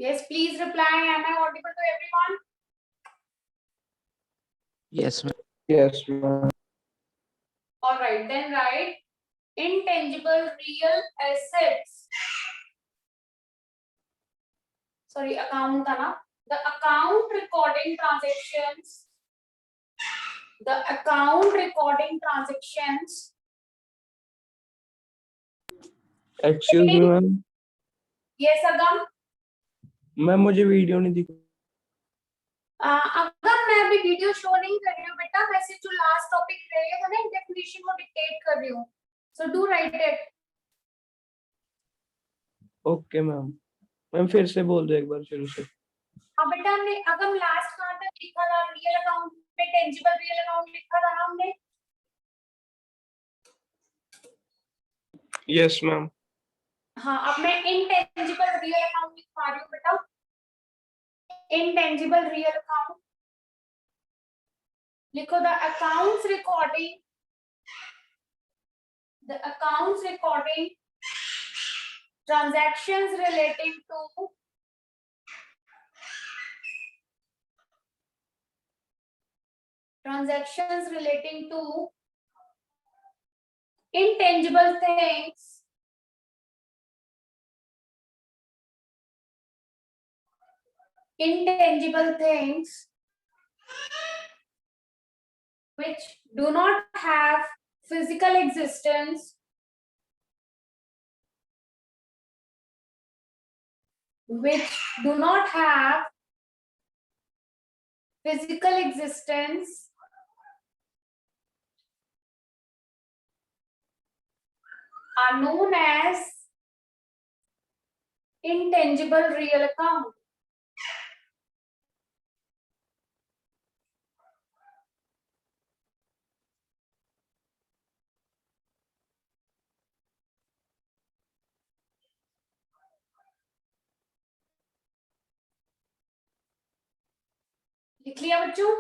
Yes, please reply. Am I audible to everyone? Yes, ma'am. Yes, ma'am. All right, then write intangible real assets. Sorry, account था ना? The account recording transactions. The account recording transactions. Excuse me ma'am, Yes, Agam. Ma'am मुझे video नहीं दिख। अगर मैं अभी video show नहीं कर रही हूँ बेटा, वैसे जो लास्ट टॉपिक रहेगा ना डेफिनेशन वो डिक्टेट कर रही हूँ, so do right it. Okay ma'am, ma'am फिर से बोल दो एक बार शुरू से। हाँ बेटा, हमने अगर लास्ट कहाँ तक लिखा था? रियल अकाउंट में टेंजिबल रियल अकाउंट लिखा था ना हमने। Yes ma'am. हाँ, अब मैं इनटेंजिबल रियल अकाउंट लिख पा रही हूँ बेटा। इनटेंजिबल रियल अकाउंट लिखो, the accounts recording transactions relating to intangible things which do not have physical existence, are known as intangible real account. लिख लिया बच्चों?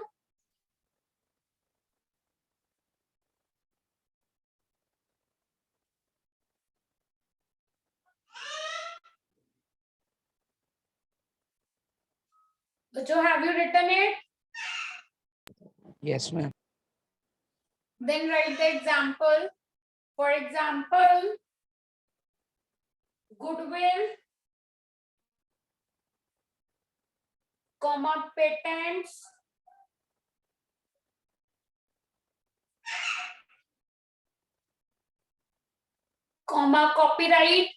बच्चों, have you written it? Yes, ma'am. Then write the example. For example, goodwill, comma patents, comma copyright,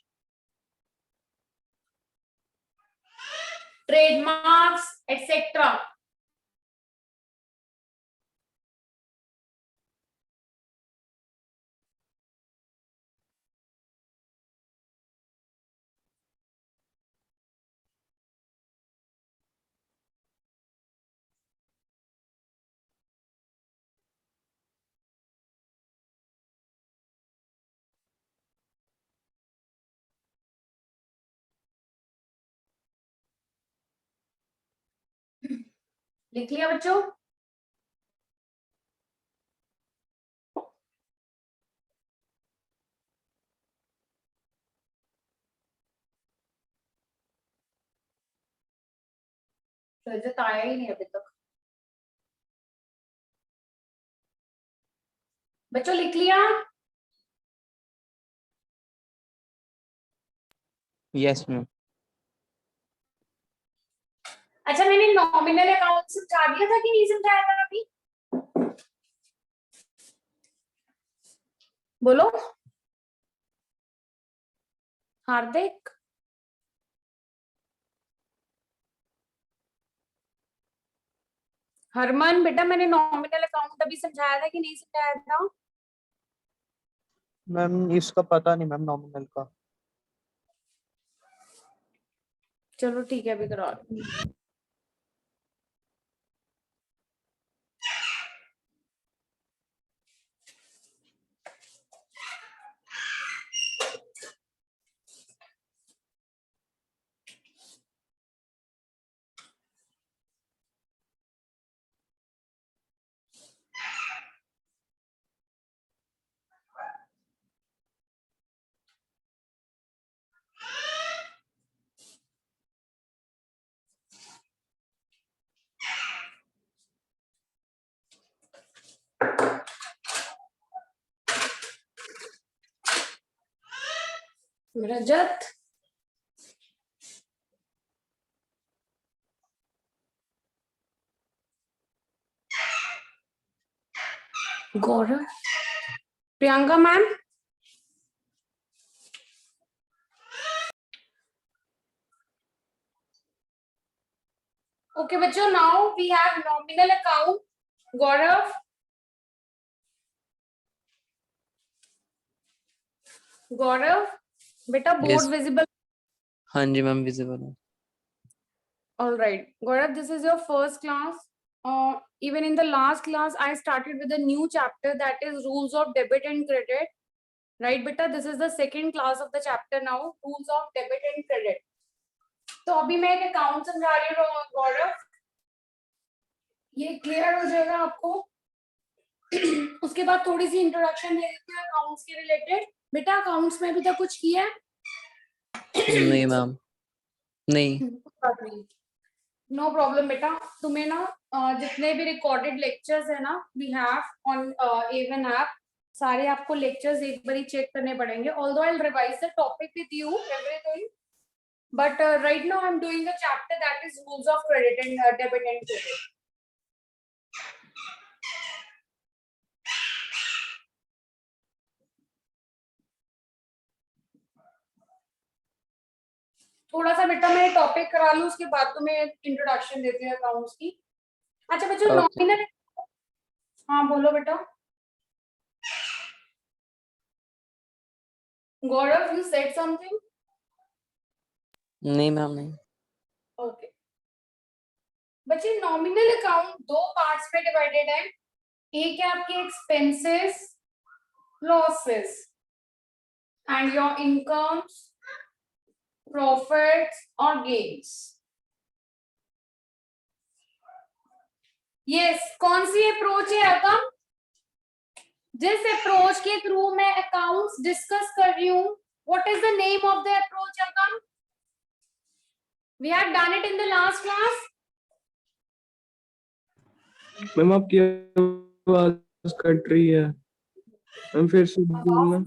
trademarks, etc. लिख लिया बच्चों? रजत आया ही नहीं अभी तक। बच्चों लिख लिया? Yes, ma'am. अच्छा, मैंने नॉमिनल अकाउंट समझा दिया था कि नहीं समझाया था अभी? बोलो हार्दिक। हरमन बेटा, मैंने नॉमिनल अकाउंट अभी समझाया था कि नहीं समझाया था? मैम इसका पता नहीं मैम, नॉमिनल का। चलो ठीक है, अभी करा दूंगी। रजत, गौरव, प्रियंका मैम, okay बच्चों, now we have nominal account. गौरव, गौरव बेटा Yes. Board visible? हाँ जी मैम विजिबल है. All right, Gaurav, this is your first class. Even in the last class, I started with a new chapter, that is rules of debit and credit. Right, beta? This is the second class of the chapter now, rules of debit and credit. तो अभी मैं एक account समझा रही हूँ गौरव, ये clear हो जाएगा आपको. उसके बाद थोड़ी सी इंट्रोडक्शन दे देती हूँ अकाउंट्स के रिलेटेड. बेटा अकाउंट्स में अभी तक कुछ किया है? नहीं मैम, नहीं. नो प्रॉब्लम बेटा. तुम्हें ना जितने भी रिकॉर्डेड लेक्चर्स है ना, we have on A1 app, सारे आपको लेक्चर्स एक बार चेक करने पड़ेंगे. Although I will revise the topic with you everything, but right now I am doing a chapter that is rules of credit and debit and credit. थोड़ा सा बेटा मैं topic करा लूं, उसके बाद तुम्हें इंट्रोडक्शन देती हूँ अकाउंट्स की. अच्छा बच्चों, Okay. नॉमिनल, हाँ बोलो बेटा. गौरव, यू सेड समथिंग? नहीं मैम नहीं. ओके बच्चे, नॉमिनल अकाउंट दो पार्ट्स में डिवाइडेड है. एक है आपके expenses, losses, and your incomes, profits और गेन्स. यस, कौन सी अप्रोच है अकम? जिस अप्रोच के थ्रू मैं अकाउंट्स डिस्कस कर रही हूँ, what is the name of the approach अकम? We have done it in the last class. Ma'am आपकी आवाज कट रही है, मैम फिर से बोलना.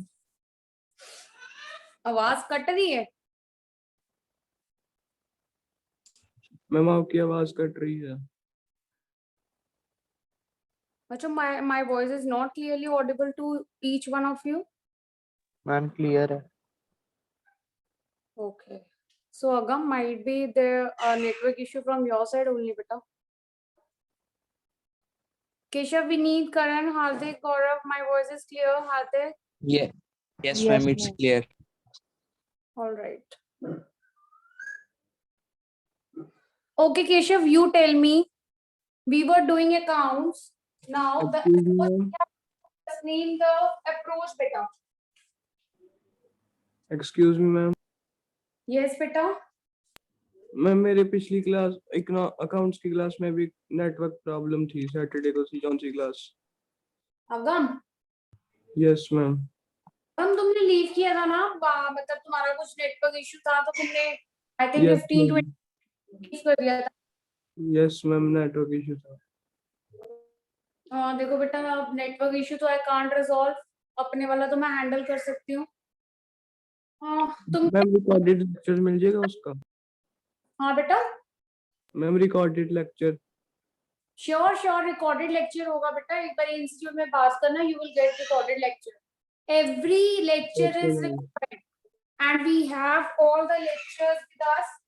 आवाज कट रही है? मैम आपकी आवाज कट रही है. बच्चों, my voice is not clearly audible to each one of you. Ma'am clear है. Okay. So Agam, might be there a network issue from your side only, beta. Keshav, Vineet, Karan, Hardik, Gaurav, my voice is clear, Hardik? Yeah. Yes ma'am, it's clear. All right. Okay, Keshav, you tell me. We were doing accounts. Now the Excuse me, approach, ma'am. just name the approach, beta. Excuse me ma'am. Yes, beta. Ma'am मेरे पिछली class accounts की class में भी network problem थी Saturday को. सी कौन सी class? Agam, yes ma'am. हम तुमने लीव किया था ना, मतलब तुम्हारा कुछ नेटवर्क इशू था तो तुमने आई थिंक यस 15-20 कर दिया था. यस मैम नेटवर्क इशू था. देखो बेटा, नेटवर्क इशू तो आई कांट रिजॉल्व, अपने वाला तो मैं हैंडल कर सकती हूँ. तुम, मैम रिकॉर्डेड लेक्चर मिल जाएगा उसका? हाँ बेटा, ma'am recorded lecture. Sure sure recorded lecture होगा बेटा. एक बार इंस्टीट्यूट में पास करना, you will get recorded lecture. Every lecture is recorded and we have all the lectures with us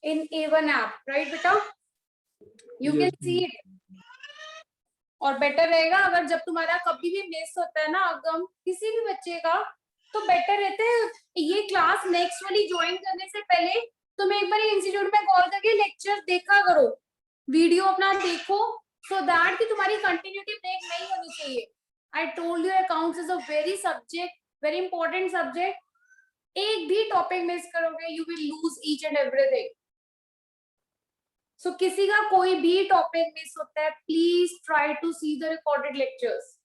in A1 app, right बेटा? You can see it. और better रहेगा अगर जब तुम्हारा कभी भी मिस होता है ना अगम, किसी भी बच्चे का, तो बेटर रहता है ये क्लास नेक्स्ट वाली ज्वाइन करने से पहले तुम एक बार इंस्टीट्यूट में कॉल करके लेक्चर देखा करो, वीडियो अपना देखो, सो दैट कि तुम्हारी कंटिन्यूटी ब्रेक नहीं होनी चाहिए. I told you accounts is a very subject, very important subject. एक भी टॉपिक मिस करोगे, you will lose each and everything. So किसी का कोई भी टॉपिक मिस होता है, please try to see the recorded lectures.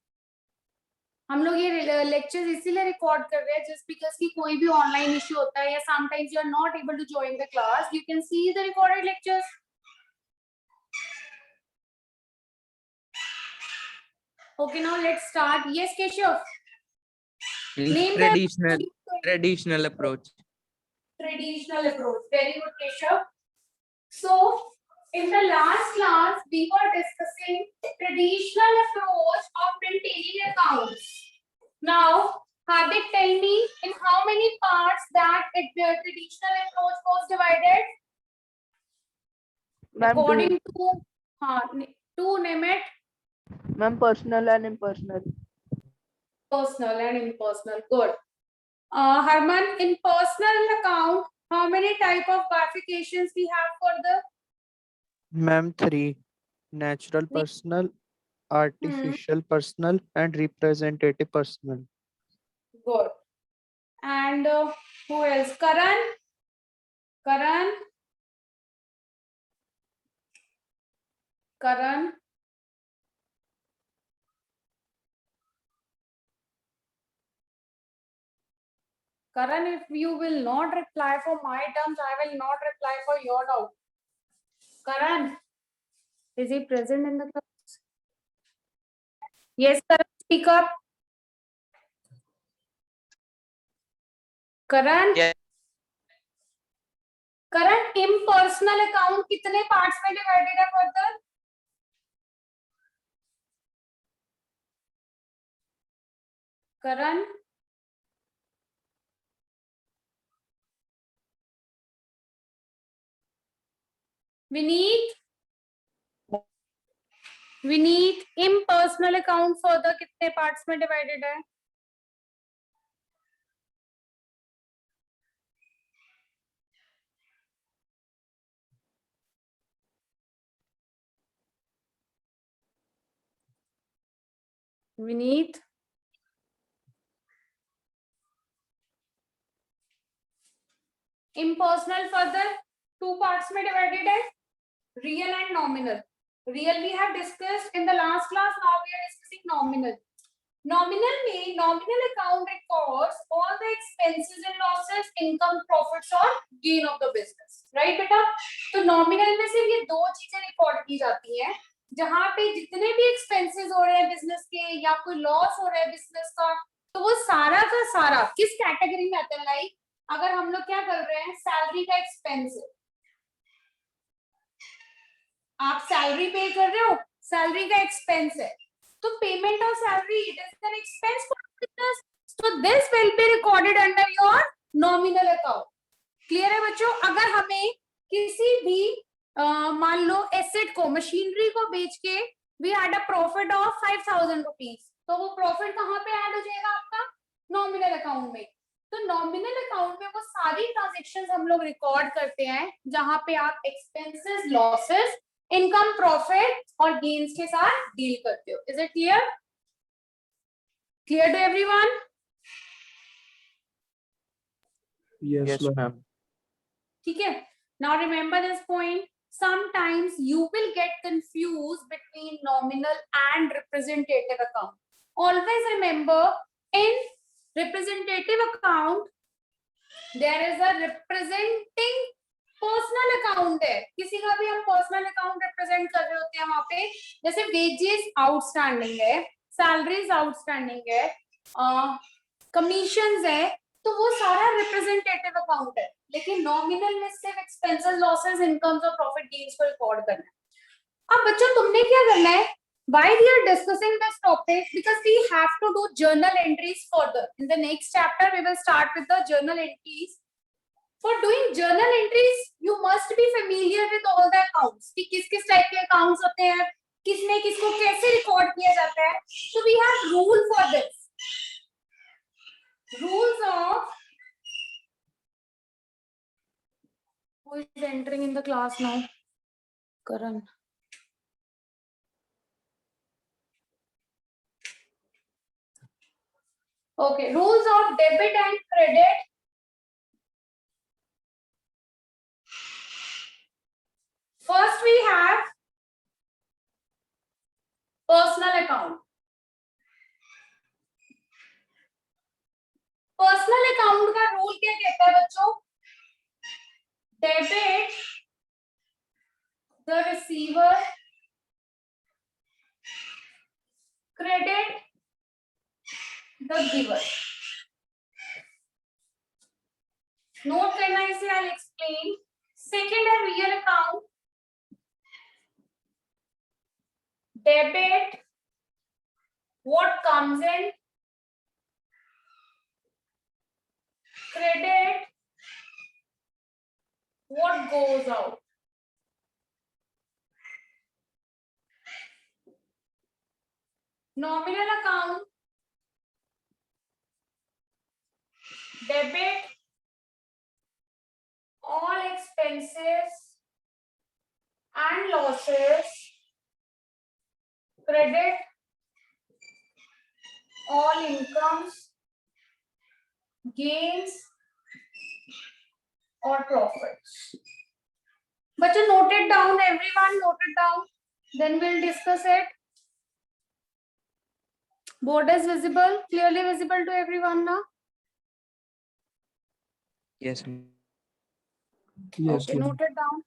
हम लोग ये लेक्चर्स इसीलिए रिकॉर्ड कर रहे हैं जस्ट बिकॉज कि कोई भी ऑनलाइन इश्यू होता है या sometimes you are not able to join the class, you can see the recorded lectures. Okay, now let's start. Yes, Keshav. Means Name traditional approach. traditional approach. Very good, Keshav. So, in the last class, we were discussing traditional approach of maintaining accounts. Now, Hardik, tell me in how many parts that traditional approach was divided Ma'am, according to name it. ma'am, personal and impersonal. Personal and impersonal. Good. Harman, in personal account, how many type of bifurcations we have for the? Ma'am, 3. Natural personal, artificial personal, and representative personal. Good. And who else? Karan? Karan? Karan? Karan, if you will not reply for my terms, I will not reply for your doubt. Karan, is he present in the class? Yes, Karan, speak up. Karan? Yeah. Karan, impersonal account कितने parts में divided है further? Karan? Vineet, impersonal account further कितने parts में divided है? Vineet? Impersonal further 2 parts में divided है, real and nominal. Real we have discussed in the last class. Now we are discussing nominal. Nominal में nominal account records all the expenses and losses, income, profits और gain of the business. Right बेटा? तो nominal में सिर्फ ये दो चीजें record की जाती हैं, जहां पे जितने भी expenses हो रहे हैं business के या कोई loss हो रहा है business का, तो वो सारा का सारा किस कैटेगरी में आता है? लाइक अगर हम लोग क्या कर रहे हैं, सैलरी का एक्सपेंस, आप सैलरी पे कर रहे हो, सैलरी का एक्सपेंस है, तो payment of salary it is an expense for business, so this will be recorded under your nominal account. Clear है बच्चों? अगर हमें किसी भी मान लो एसेट को, मशीनरी को बेच के we had a profit of 5000 rupees, तो वो प्रॉफिट कहाँ पे ऐड हो जाएगा? आपका नॉमिनल अकाउंट में. तो नॉमिनल अकाउंट में वो सारी ट्रांजेक्शंस हम लोग रिकॉर्ड करते हैं जहां पे आप एक्सपेंसेस, लॉसेस, इनकम, प्रॉफिट और गेन्स के साथ डील करते हो. Is it clear? Clear to everyone? Yes, ma'am. ठीक है. Now remember this point. Sometimes you will get confused between nominal and representative account. Always remember, in representative account there is a representing personal account है. किसी का भी हम personal account represent कर रहे होते हैं वहां पे, जैसे वेजेस आउटस्टैंडिंग है, सैलरीज आउटस्टैंडिंग है, कमीशंस है, तो वो सारा रिप्रेजेंटेटिव अकाउंट है. लेकिन नॉमिनल में सिर्फ एक्सपेंसेस, लॉसेस, इनकम्स और प्रॉफिट गेन्स को रिकॉर्ड करना है. अब बच्चों तुमने क्या करना है? Why we are discussing this topic? Because we have to do journal entries further. In the next chapter, we will start with the journal entries. For doing journal entries, you must be familiar with all the accounts. कि किस किस type के accounts होते हैं, किसमें किसको कैसे record किया जाता है. So we have rule for this. Rules of who is entering in the class now? Karan. Okay, rules of debit and credit. First we have personal account. Personal account का rule क्या कहता है बच्चों? Debit the receiver, credit the giver. Note करना इसे, I'll explain. Second है real account. Debit, what comes in. Credit, what goes out. Nominal account, debit, all expenses and losses. Credit, all incomes, gains or profits. But you note it down, everyone note it down. Then we'll discuss it. Board is visible, clearly visible to everyone now. Yes, ma'am. Yes, Okay, ma'am. note it down.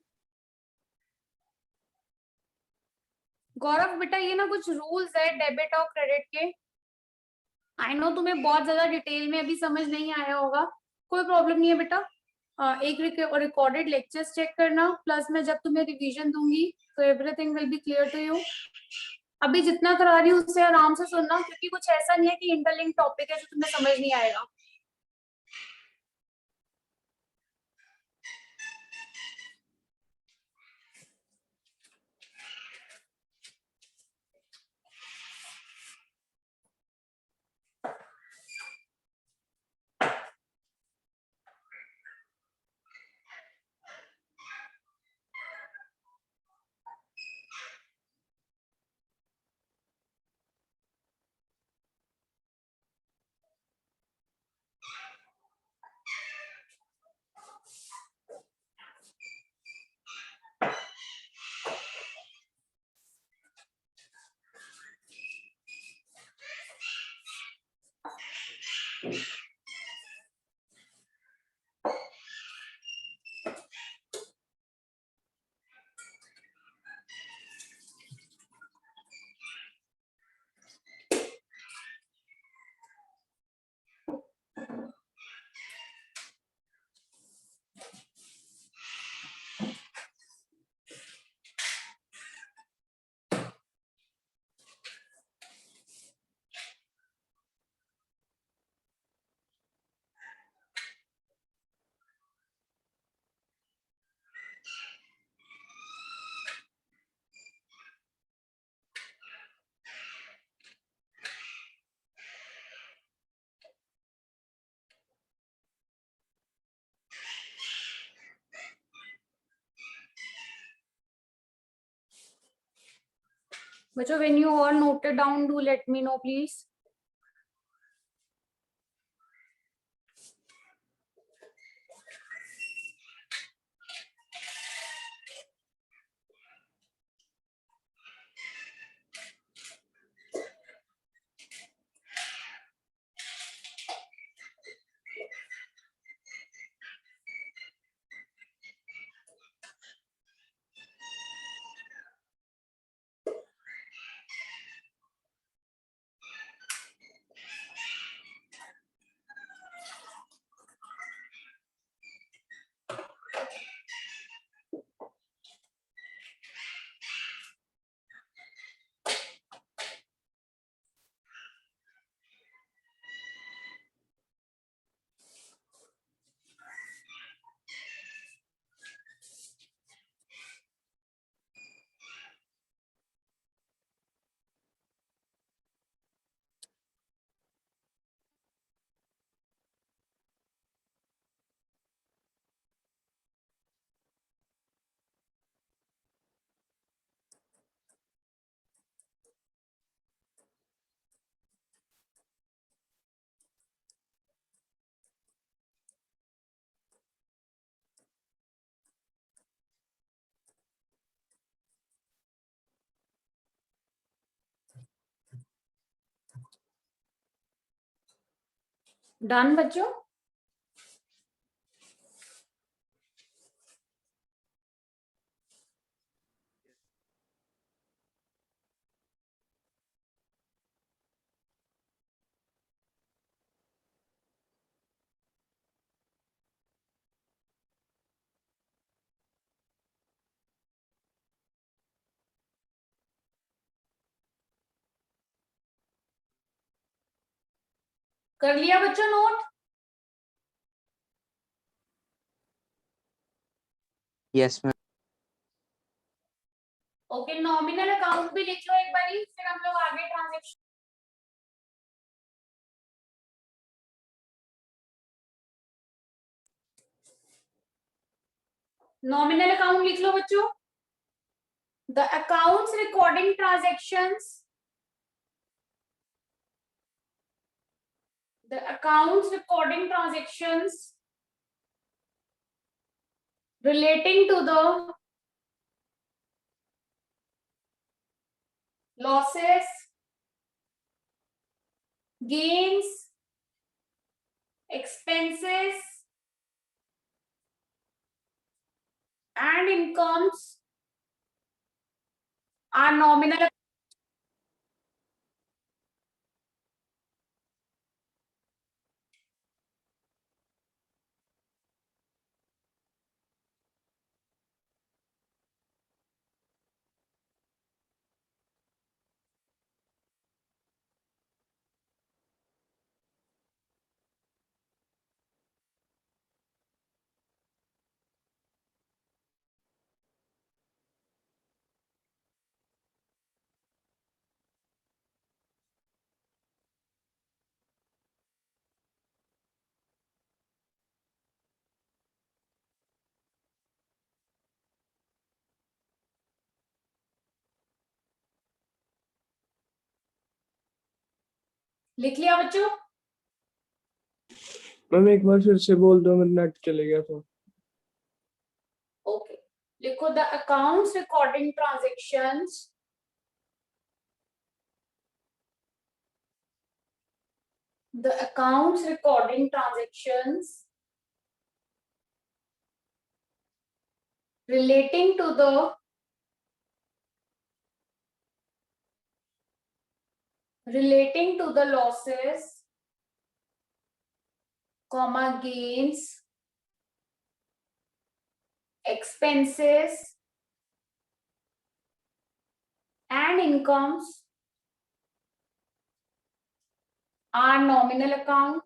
गौरव बेटा ये ना कुछ rules है debit और credit के. I know तुम्हें बहुत ज्यादा डिटेल में अभी समझ नहीं आया होगा, कोई प्रॉब्लम नहीं है बेटा. एक रिकॉर्डेड लेक्चर्स चेक करना, प्लस मैं जब तुम्हें रिवीजन दूंगी तो everything will be clear to you. अभी जितना करा रही हूँ उससे आराम से सुनना, क्योंकि कुछ ऐसा नहीं है कि इंटरलिंक टॉपिक है जो तुम्हें समझ नहीं आएगा. बच्चों when you all noted down, do let me know please. Done बच्चों? कर लिया बच्चों note? Yes ma'am. Okay, nominal account भी लिख लो एक बारी, फिर हम लोग आगे ट्रांजेक्शन। नॉमिनल अकाउंट लिख लो बच्चों। The accounts recording transactions, the accounts recording transactions relating to the losses, gains, expenses and incomes are nominal. लिख लिया बच्चों? मैम एक बार फिर से बोल दो, मेरा नेट चले गया था। ओके, लिखो the accounts recording transactions the accounts recording transactions relating to the losses, comma, gains, expenses and incomes are nominal accounts.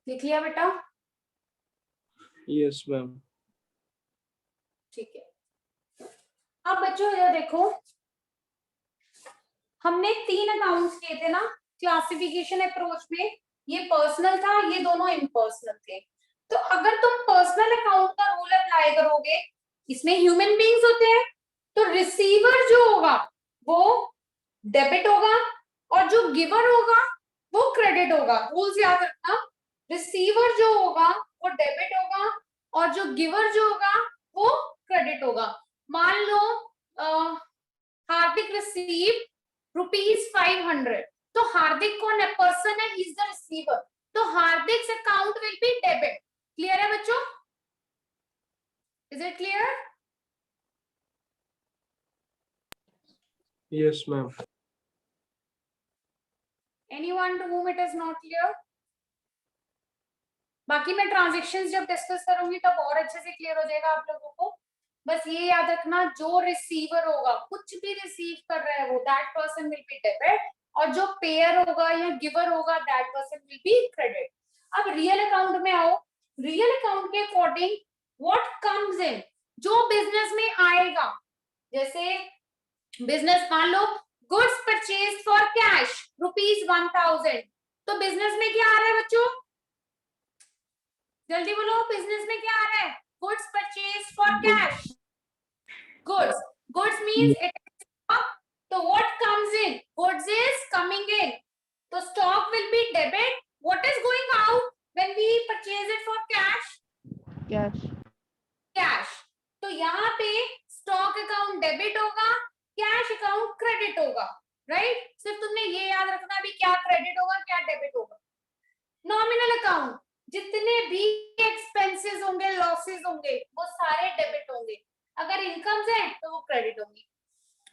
लिख लिया बेटा? Yes ma'am. ठीक है। अब बच्चों ये देखो, हमने 3 अकाउंट्स किए थे ना क्लासिफिकेशन अप्रोच में। ये पर्सनल था, ये दोनों इम्पर्सनल थे। तो अगर तुम पर्सनल अकाउंट का रूल अप्लाई करोगे, इसमें ह्यूमन बीइंग्स होते हैं, तो रिसीवर जो होगा वो डेबिट होगा और जो गिवर होगा वो क्रेडिट होगा। रूल्स याद रखना, रिसीवर जो होगा वो डेबिट होगा और जो गिवर जो होगा वो क्रेडिट होगा। मान लो हार्दिक रिसीव ₹500, तो हार्दिक कौन है? पर्सन है, इज द रिसीवर, तो Hardik account will be debit. Clear है बच्चों? Is it clear? Yes ma'am. Anyone to whom it is not clear? बाकी मैं ट्रांजेक्शंस जब डिस्कस करूंगी तब और अच्छे से क्लियर हो जाएगा आप लोगों को। बस ये याद रखना, जो रिसीवर होगा, कुछ भी रिसीव कर रहा है वो, that person will be debit, और जो पेयर होगा या गिवर होगा that person will be credit. अब रियल अकाउंट में आओ। रियल अकाउंट के अकॉर्डिंग व्हाट कम्स इन, जो बिजनेस में आएगा, जैसे बिजनेस मान लो गुड्स परचेज फॉर कैश ₹1000, तो बिजनेस में क्या आ रहा है बच्चों? जल्दी बोलो, बिजनेस में क्या आ रहा है? Goods purchase for cash. Goods means it is stock, तो what comes in? Goods is coming in, तो stock will be debit. What is going out when we purchase it for cash? Cash. तो यहाँ पे stock account debit होगा, cash account credit होगा, right? सिर्फ तुमने ये याद रखना भी क्या क्रेडिट होगा क्या डेबिट होगा। नॉमिनल अकाउंट, जितने भी एक्सपेंसेस होंगे, लॉसेस होंगे, वो सारे डेबिट होंगे। अगर इनकम्स हैं तो वो क्रेडिट होंगी।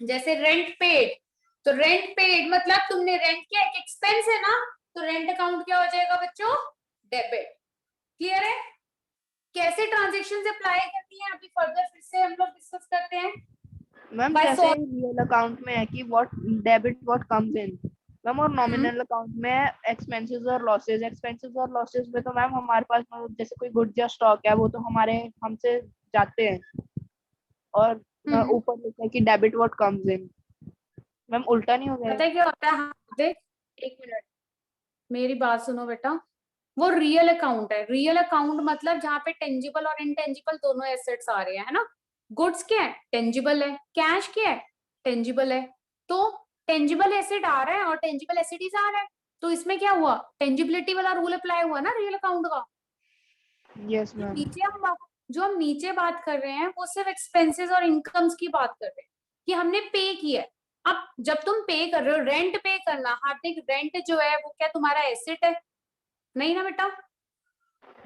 जैसे रेंट पेड, तो रेंट पेड मतलब तुमने रेंट किया, एक एक्सपेंस है ना, तो रेंट अकाउंट क्या हो जाएगा बच्चों? डेबिट। क्लियर है? कैसे ट्रांजेक्शन अप्लाई करती हैं अभी फर्दर फिर से हम लोग डिस्कस करते हैं। मैम By जैसे sol- रियल अकाउंट में है कि what debit what comes in, ma'am और नॉमिनल अकाउंट में एक्सपेंसेस और लॉसेस। एक्सपेंसेस और लॉसेस में तो मैम हमारे पास मतलब जैसे कोई गुड्स या स्टॉक है वो तो हमारे हमसे जाते हैं, और ऊपर लिखा है कि debit what comes in. Ma'am उल्टा नहीं हो पता गया? है क्या होता है? हाँ, देख एक मिनट मेरी बात सुनो बेटा। वो रियल अकाउंट है। रियल अकाउंट मतलब जहाँ पे टेंजिबल और इनटेंजिबल दोनों एसेट्स आ रहे हैं, है ना। गुड्स क्या है? टेंजिबल है। कैश क्या है? टेंजिबल है। तो टेंजिबल एसेट आ रहा है और टेंजिबल एसेट आ रहा है, तो इसमें क्या हुआ? टेंजिबिलिटी वाला रूल अप्लाई हुआ ना रियल अकाउंट का। यस जो मैम। नीचे जो हम नीचे बात कर रहे हैं वो सिर्फ एक्सपेंसेस और इनकम्स की बात कर रहे हैं कि हमने पे किया है। अब जब तुम पे कर रहे हो, रेंट पे करना, हार्दिक रेंट जो है वो क्या तुम्हारा एसेट है? नहीं ना बेटा,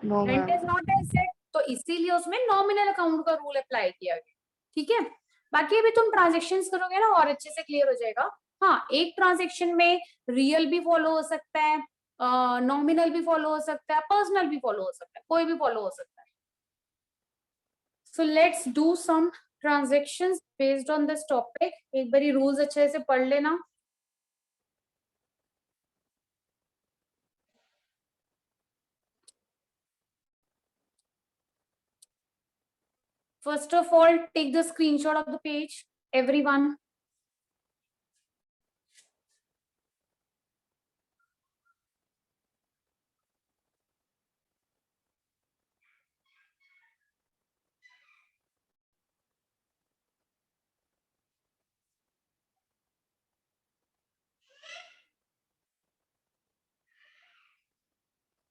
no rent is ma'am. Not asset, तो इसीलिए उसमें नॉमिनल अकाउंट का रूल अप्लाई किया गया। ठीक है, बाकी अभी तुम ट्रांजेक्शन्स करोगे ना और अच्छे से क्लियर हो जाएगा। हाँ, एक ट्रांजेक्शन में रियल भी फॉलो हो सकता है, नॉमिनल भी फॉलो हो सकता है, पर्सनल भी फॉलो हो सकता है, कोई भी फॉलो हो सकता है। So let's do some transactions based on this topic. एक बारी rules अच्छे से पढ़ लेना। First of all, take the screenshot of the page, everyone.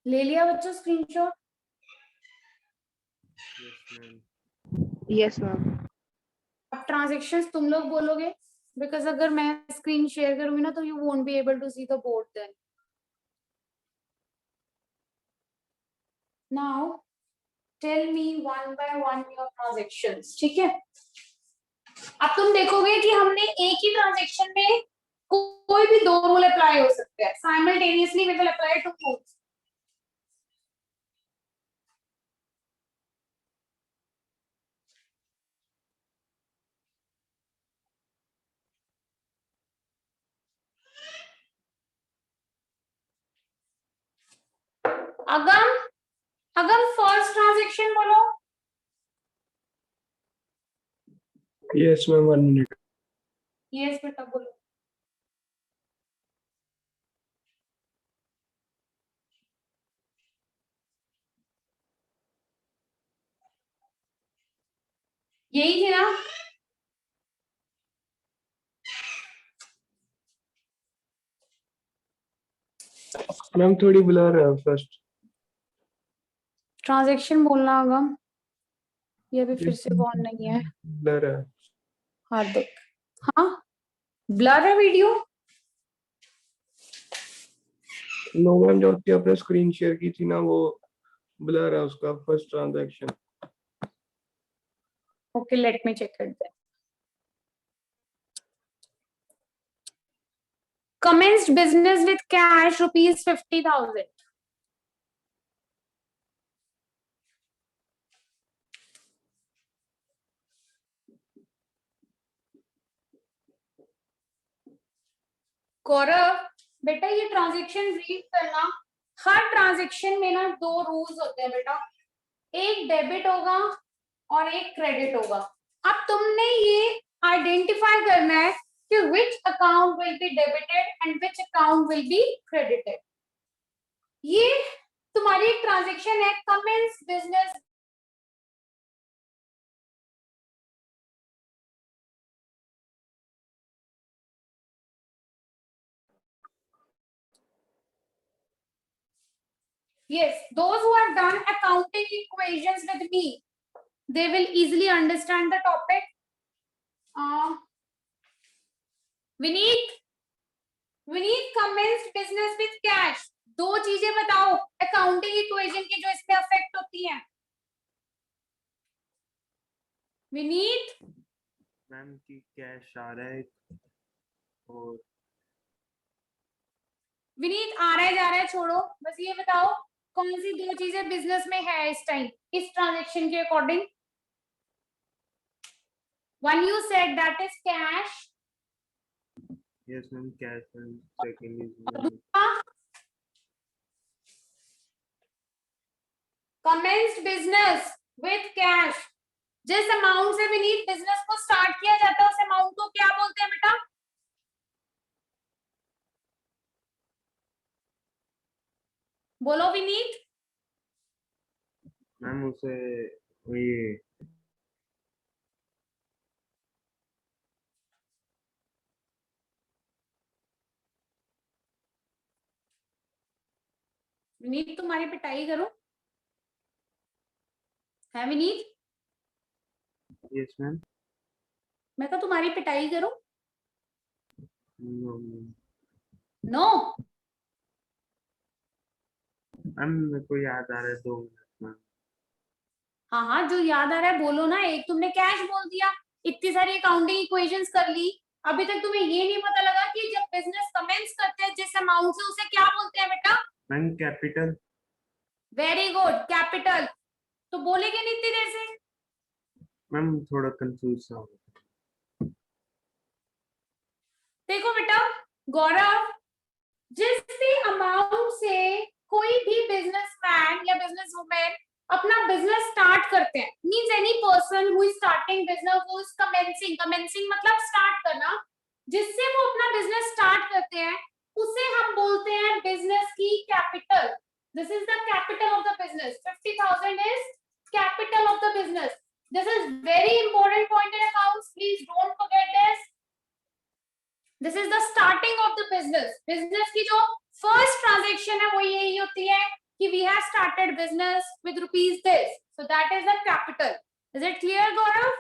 ले लिया बच्चों स्क्रीनशॉट? Yes ma'am. अब ट्रांजेक्शंस तुम लोग बोलोगे, बिकॉज अगर मैं स्क्रीन शेयर करूंगी ना तो you won't be able to see the board then. Now tell me one by one your transactions. ठीक है, अब तुम देखोगे कि हमने एक ही ट्रांजेक्शन में कोई भी दो रूल अप्लाई हो सकते हैं simultaneously. We will apply to both. Agam, Agam first transaction बोलो। Yes, ma'am. 1 minute. यस बेटा बोलो। यही थी ना? मैम थोड़ी ब्लर है फर्स्ट। ट्रांजेक्शन बोलना अगम, ये भी फिर से ऑन नहीं है। ब्लर है। हार्दिक, हाँ ब्लर है वीडियो। नो मैम, जो आपने अपने स्क्रीन शेयर की थी ना वो ब्लर है उसका first transaction. Okay, let me check it then. Commenced business with cash rupees 50,000. Gaurav बेटा, ये ट्रांजेक्शन रीड करना। हर ट्रांजेक्शन में ना दो रूल्स होते हैं बेटा, एक डेबिट होगा और एक क्रेडिट होगा। अब तुमने ये आइडेंटिफाई करना है कि which account will be debited and which account will be credited. ये तुम्हारी एक ट्रांजेक्शन है, commence business. Yes, those who have done accounting equations with me, they will easily understand the topic. Vineet, Vineet commenced business with cash. दो चीजें बताओ accounting equation की जो इसमें अफेक्ट होती हैं। विनीत, मैम की कैश आ रहा है और विनीत आ रहा है जा रहा है छोड़ो, बस ये बताओ कौन सी दो चीजें बिजनेस में है इस टाइम इस ट्रांजेक्शन के according? One you said that is cash. Yes, ma'am. Cash and second is और money. दूसरा commenced business with cash. जिस अमाउंट से विनीत बिजनेस को स्टार्ट किया जाता है उस अमाउंट को क्या बोलते हैं बेटा? बोलो विनीत। मैम उसे ये विनीत तुम्हारी पिटाई करूं? है विनीत? Yes ma'am. मैं कहा तुम्हारी पिटाई करूं? No ma'am. नो। मैम मेरे को याद आ रहा है 2 मिनट मैम. हाँ हाँ जो याद आ रहा है बोलो ना। एक तुमने कैश बोल दिया, इतनी सारी अकाउंटिंग इक्वेशंस कर ली, अभी तक तुम्हें ये नहीं पता लगा कि जब बिजनेस कमेंस करते हैं जिस अमाउंट से उसे क्या बोलते हैं बेटा? Ma'am capital. Very good, capital. तो बोलेगे नहीं इतनी देर से? मैम थोड़ा कंफ्यूज सा हूँ. देखो बेटा गौरव, जिस भी अमाउंट से कोई भी बिजनेसमैन या बिजनेस वुमेन अपना बिजनेस स्टार्ट करते हैं, means any person who is starting business, who is commencing, commencing मतलब स्टार्ट करना, जिससे वो अपना बिजनेस स्टार्ट करते हैं उसे हम बोलते हैं बिजनेस की capital. This is the capital of the business. 50,000 is capital of the business. This is very important point in accounts, please don't forget this. This is the starting of the business. Business की जो first transaction है वो यही होती है कि we have started business with rupees this, so that is the capital. Is it clear Gaurav?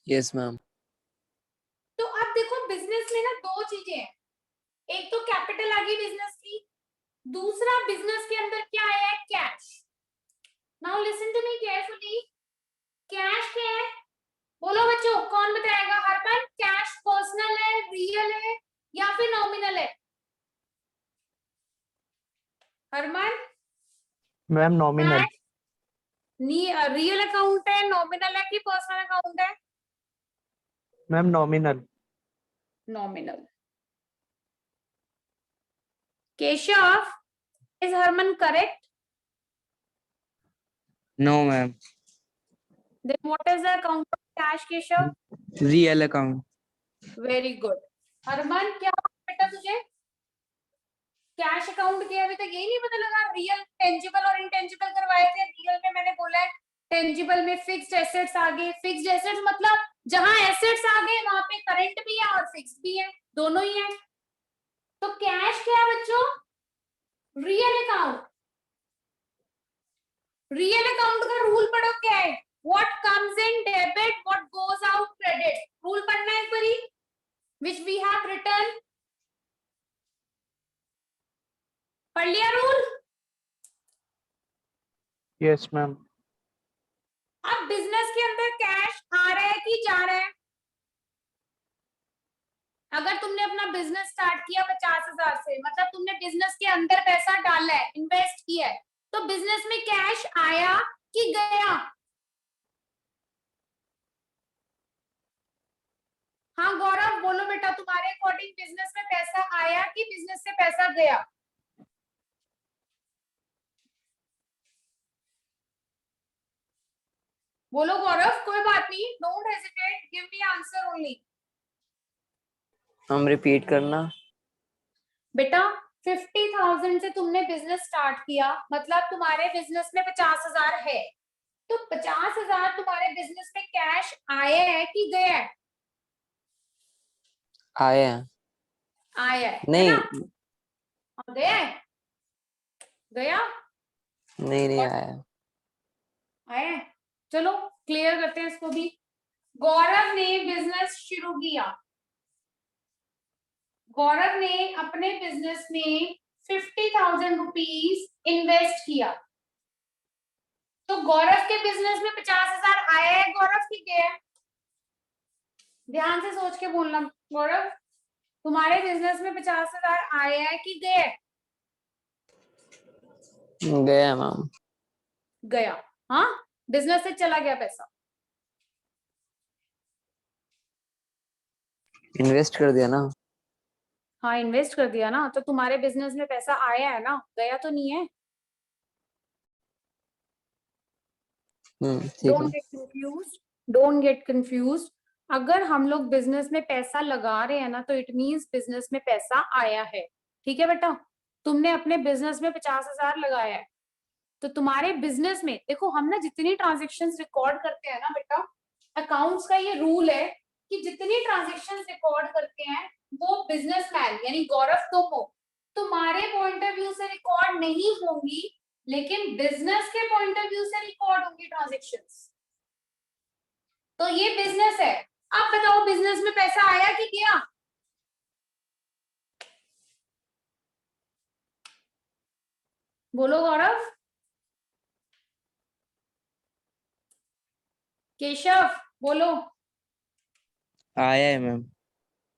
Yes, ma'am. तो अब देखो बिजनेस में ना दो चीजें हैं, एक तो कैपिटल आ गई बिजनेस की, दूसरा बिजनेस के अंदर क्या आया है? Cash. Now listen to me carefully. Cash क्या है? बोलो बच्चों, कौन बताएगा? हरमन, कैश पर्सनल है, रियल है या फिर नॉमिनल है? Harman? Ma'am nominal. Real account है, नॉमिनल है कि पर्सनल अकाउंट है? Ma'am nominal. Nominal. Keshav, is Harman correct? No, ma'am. Then what is the account of cash, Keshav? Real account. Very good. Harman क्या बेटा तुझे कैश अकाउंट के अभी तक यही नहीं पता लगा? रियल, टेंजिबल और इनटेंजिबल करवाए थे। रियल में मैंने बोला है, टेंजिबल में फिक्स्ड एसेट्स आ गए। फिक्स्ड एसेट्स मतलब जहां एसेट्स आ गए वहां पे करंट भी है और फिक्स्ड भी है, दोनों ही है। तो कैश क्या है बच्चों? Real account. रियल अकाउंट का रूल पढ़ो क्या है? What comes in debit, what goes out credit. Rule पढ़ना है एक बारी, व्हिच वी हैव रिटन। पढ़ लिया रूल? Yes ma'am. अब बिजनेस के अंदर कैश आ रहा है कि जा रहा है? अगर तुमने अपना बिजनेस स्टार्ट किया 50,000 से, मतलब तुमने बिजनेस के अंदर पैसा डाला है, इन्वेस्ट किया है, तो बिजनेस में कैश आया कि गया? हाँ गौरव बोलो बेटा, तुम्हारे अकॉर्डिंग बिजनेस में पैसा आया कि बिजनेस से पैसा गया? बोलो गौरव, कोई बात नहीं, don't hesitate, give me answer only. हम रिपीट करना। बेटा 50,000 से तुमने बिजनेस स्टार्ट किया, मतलब तुम्हारे बिजनेस में 50,000 है, तो 50,000 तुम्हारे बिजनेस में कैश आया है कि गया है? आया है। आया है नहीं, ना? गया है? गया? नहीं आया। आया है? चलो क्लियर करते हैं इसको भी। गौरव ने बिजनेस शुरू किया, गौरव ने अपने बिजनेस में 50,000 रुपीज इन्वेस्ट किया, तो गौरव के बिजनेस में 50,000 आया है गौरव की गया है? ध्यान से सोच के बोलना गौरव, तुम्हारे बिजनेस में 50,000 आया है कि गया है? गया मैम। गया। हाँ, बिजनेस से चला गया पैसा। इन्वेस्ट कर दिया ना। हाँ, इन्वेस्ट कर दिया ना, तो तुम्हारे बिजनेस में पैसा आया है ना, गया तो नहीं है। ठीक डोंट है। Get confuse, don't get confuse. अगर हम लोग बिजनेस में पैसा लगा रहे हैं ना, तो इट मीन्स बिजनेस में पैसा आया है। ठीक है बेटा, तुमने अपने बिजनेस में 50,000 लगाया है, तो तुम्हारे बिजनेस में देखो, हम ना जितनी ट्रांजेक्शन रिकॉर्ड करते हैं ना बेटा, अकाउंट्स का ये रूल है कि जितनी ट्रांजेक्शन रिकॉर्ड करते हैं वो बिजनेसमैन यानी गौरव तुम हो, तुम्हारे पॉइंट ऑफ व्यू से रिकॉर्ड नहीं होंगी, लेकिन बिजनेस के पॉइंट ऑफ व्यू से रिकॉर्ड होंगी ट्रांजेक्शंस। तो ये बिजनेस है। आप बताओ, बिजनेस में पैसा आया कि गया? बोलो गौरव। केशव बोलो। आया है मैम।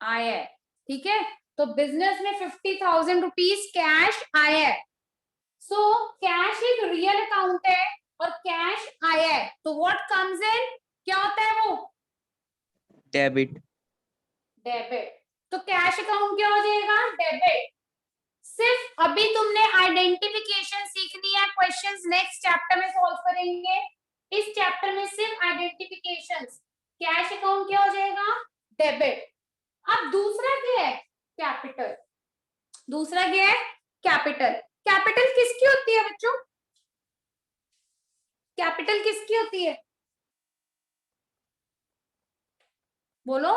आया है। ठीक है, तो बिजनेस में 50,000 रुपीज कैश आया है। सो कैश एक रियल अकाउंट है और कैश आया है, तो व्हाट कम्स इन, क्या होता है वो? डेबिट। डेबिट। तो कैश अकाउंट क्या हो जाएगा? डेबिट। सिर्फ अभी तुमने आइडेंटिफिकेशन सीखनी है, क्वेश्चंस नेक्स्ट चैप्टर में सॉल्व करेंगे। इस चैप्टर में सिर्फ आइडेंटिफिकेशंस। कैश अकाउंट क्या हो जाएगा? डेबिट। अब दूसरा क्या है? कैपिटल। दूसरा क्या है? कैपिटल। कैपिटल किसकी होती है बच्चों? कैपिटल किसकी होती है? बोलो।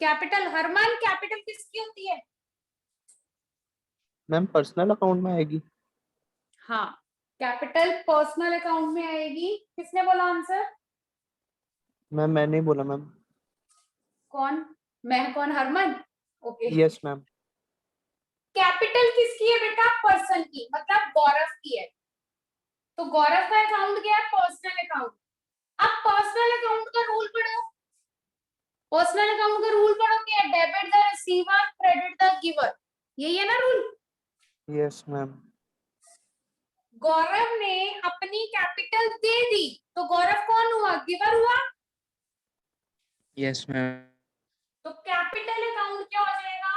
कैपिटल, हरमन, कैपिटल किसकी होती है? मैम पर्सनल अकाउंट में आएगी। हाँ, कैपिटल पर्सनल अकाउंट में आएगी। किसने बोला आंसर? मैम मैंने बोला मैम। कौन? मैं कौन? Harman. Okay. Yes ma'am. Capital किसकी है बेटा? पर्सन की, मतलब गौरव की है। तो गौरव का अकाउंट क्या है? Personal account. अब पर्सनल अकाउंट का रूल पढ़ो। पर्सनल अकाउंट का रूल पढ़ो, क्या है? Debit the receiver, credit the giver. यही है ना रूल? Yes ma'am. गौरव ने अपनी कैपिटल दे दी, तो गौरव कौन हुआ? गिवर हुआ। Yes ma'am. तो कैपिटल अकाउंट क्या हो जाएगा?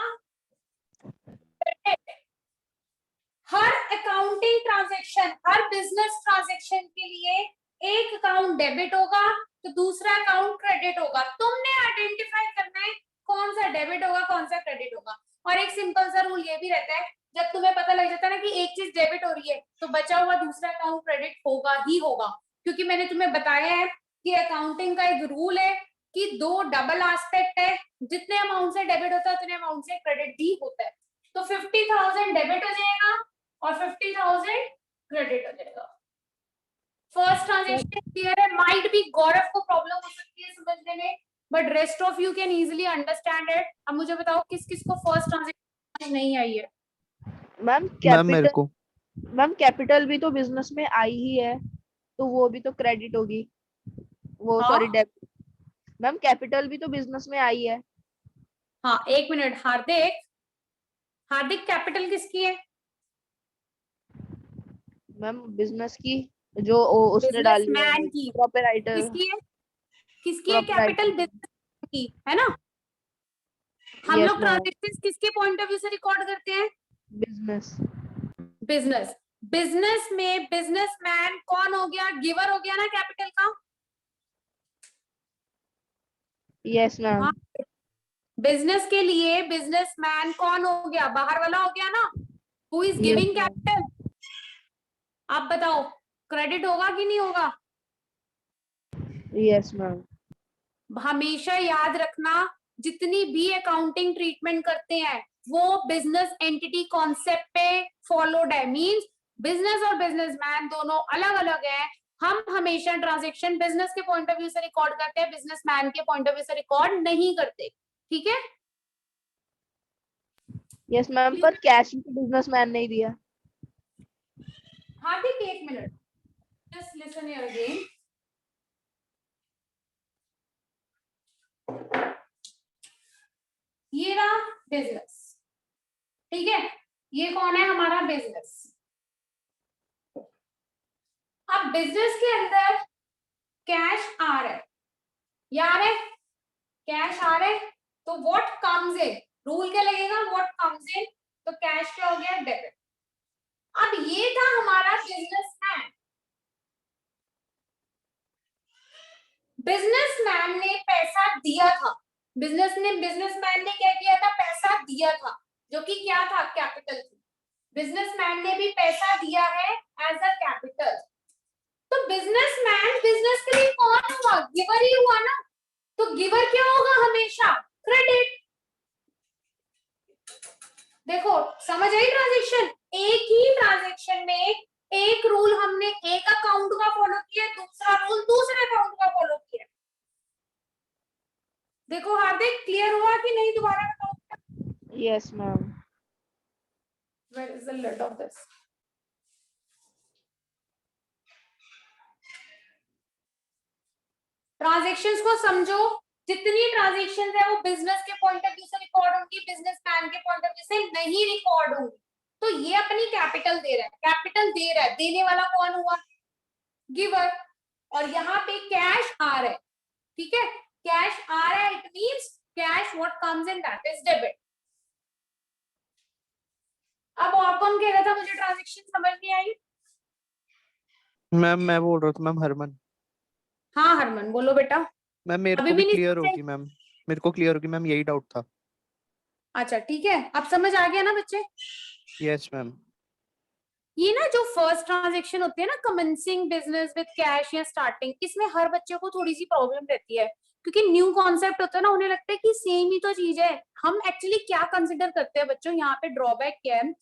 हर अकाउंटिंग ट्रांजैक्शन, हर बिजनेस ट्रांजैक्शन के लिए एक अकाउंट डेबिट होगा तो दूसरा अकाउंट क्रेडिट होगा। तुमने आइडेंटिफाई करना है कौन सा डेबिट होगा, कौन सा क्रेडिट होगा। और एक सिंपल सा रूल ये भी रहता है, जब तुम्हें पता लग जाता है ना कि एक चीज डेबिट हो रही है, तो बचा हुआ दूसरा अकाउंट क्रेडिट होगा ही होगा। क्योंकि मैंने तुम्हें बताया है कि अकाउंटिंग का एक रूल है कि दो डबल एस्पेक्ट है, जितने अमाउंट से डेबिट होता है उतने अमाउंट से क्रेडिट भी होता है। तो 50,000 डेबिट हो जाएगा और 50,000 क्रेडिट हो जाएगा। फर्स्ट ट्रांजेक्शन क्लियर है? माइट बी गौरव को प्रॉब्लम हो सकती है समझने में, but rest of you can easily understand it. अब मुझे बताओ किस किस को फर्स्ट ट्रांजेक्शन नहीं आई है? मैम मैम मेरे कैपिटल, को। मैम कैपिटल भी तो बिजनेस में आई ही है, तो वो भी तो क्रेडिट होगी। वो हाँ सॉरी डेबिट। मैम कैपिटल भी तो बिजनेस में आई है। हाँ, एक मिनट। हार्दिक, हार्दिक कैपिटल किसकी है? मैम बिजनेस की, जो उसने डाली है बिजनेसमैन की। प्रोपराइटर। किसकी है? किसकी है कैपिटल? प्रोपराइटर। बिजनेस की है ना। हम यस लोग मैम। ट्रांजेक्शन किसके पॉइंट ऑफ व्यू से रिकॉर्ड करते हैं? बिजनेस। बिजनेस। बिजनेस में बिजनेसमैन कौन हो गया? गिवर हो गया ना कैपिटल का। Yes ma'am. हाँ, बिजनेस के लिए बिजनेसमैन कौन हो गया? बाहर वाला हो गया ना, who is yes giving ma'am. Capital. आप बताओ, क्रेडिट होगा कि नहीं होगा? Yes ma'am. हमेशा याद रखना, जितनी भी अकाउंटिंग ट्रीटमेंट करते हैं वो बिजनेस एंटिटी कॉन्सेप्ट पे फॉलोड है। मींस बिजनेस और बिजनेसमैन दोनों अलग अलग है। हम हमेशा ट्रांजैक्शन बिजनेस के पॉइंट ऑफ व्यू से रिकॉर्ड करते हैं, बिजनेसमैन के पॉइंट ऑफ व्यू से रिकॉर्ड नहीं करते। ठीक है? यस मैम, पर कैश भी तो बिजनेसमैन ने ही दिया। हार्दिक एक minute, just listen here again. ये रहा बिजनेस, ठीक है, ये कौन है हमारा बिजनेस। अब बिजनेस के अंदर कैश आ रहा है, ये आ रहा है, कैश आ रहा है, तो व्हाट कम्स इन, रूल क्या लगेगा, व्हाट कम्स इन, तो कैश क्या हो गया, डेबिट। अब ये था हमारा बिजनेसमैन, बिजनेसमैन ने पैसा दिया था, बिजनेसमैन ने क्या किया था, पैसा दिया था, जो कि क्या था, कैपिटल थी। बिजनेसमैन ने भी पैसा दिया है एज अ कैपिटल। तो बिजनेसमैन, बिजनेस के लिए कौन हुआ, गिवर ही हुआ ना, तो गिवर क्या होगा हमेशा, क्रेडिट। देखो समझ आई ट्रांजेक्शन, एक ही ट्रांजेक्शन में एक रूल हमने एक अकाउंट का फॉलो किया, दूसरा रूल दूसरे अकाउंट का फॉलो किया। देखो हार्दिक क्लियर हुआ कि नहीं, दोबारा बताओ। Yes ma'am. Where is the lid of this? Transactions को समझो, जितनी ट्रांजेक्शंस है वो बिजनेस के पॉइंट ऑफ व्यू से रिकॉर्ड होंगी, बिजनेसमैन के पॉइंट ऑफ व्यू से नहीं रिकॉर्ड होंगी। तो ये अपनी कैपिटल दे रहा है, कैपिटल दे रहा है, देने वाला कौन हुआ, गिवर। और यहाँ पे कैश आ रहा है, ठीक है, कैश आ रहा है, it means cash what comes in that is debit. अब और कौन कह रहा था मुझे ट्रांजेक्शन समझ नहीं आई। मैम मैं बोल रहा था मैम, हरमन। हाँ हरमन बोलो बेटा। मैम मेरे अभी को भी भी नहीं क्लियर समझ आई? होगी मैम, मेरे को क्लियर होगी मैम, यही डाउट था। अच्छा ठीक है, अब समझ आ गया ना बच्चे। Yes ma'am. ये ना जो फर्स्ट ट्रांजेक्शन होती है ना, कमेंसिंग बिजनेस विद कैश या स्टार्टिंग, इसमें हर बच्चे को थोड़ी सी प्रॉब्लम रहती है, क्योंकि न्यू कॉन्सेप्ट होता है ना, उन्हें लगता है कि सेम ही तो चीज है। हम एक्चुअली क्या कंसिडर करते हैं बच्चों, यहाँ पे ड्रॉबैक क्या है,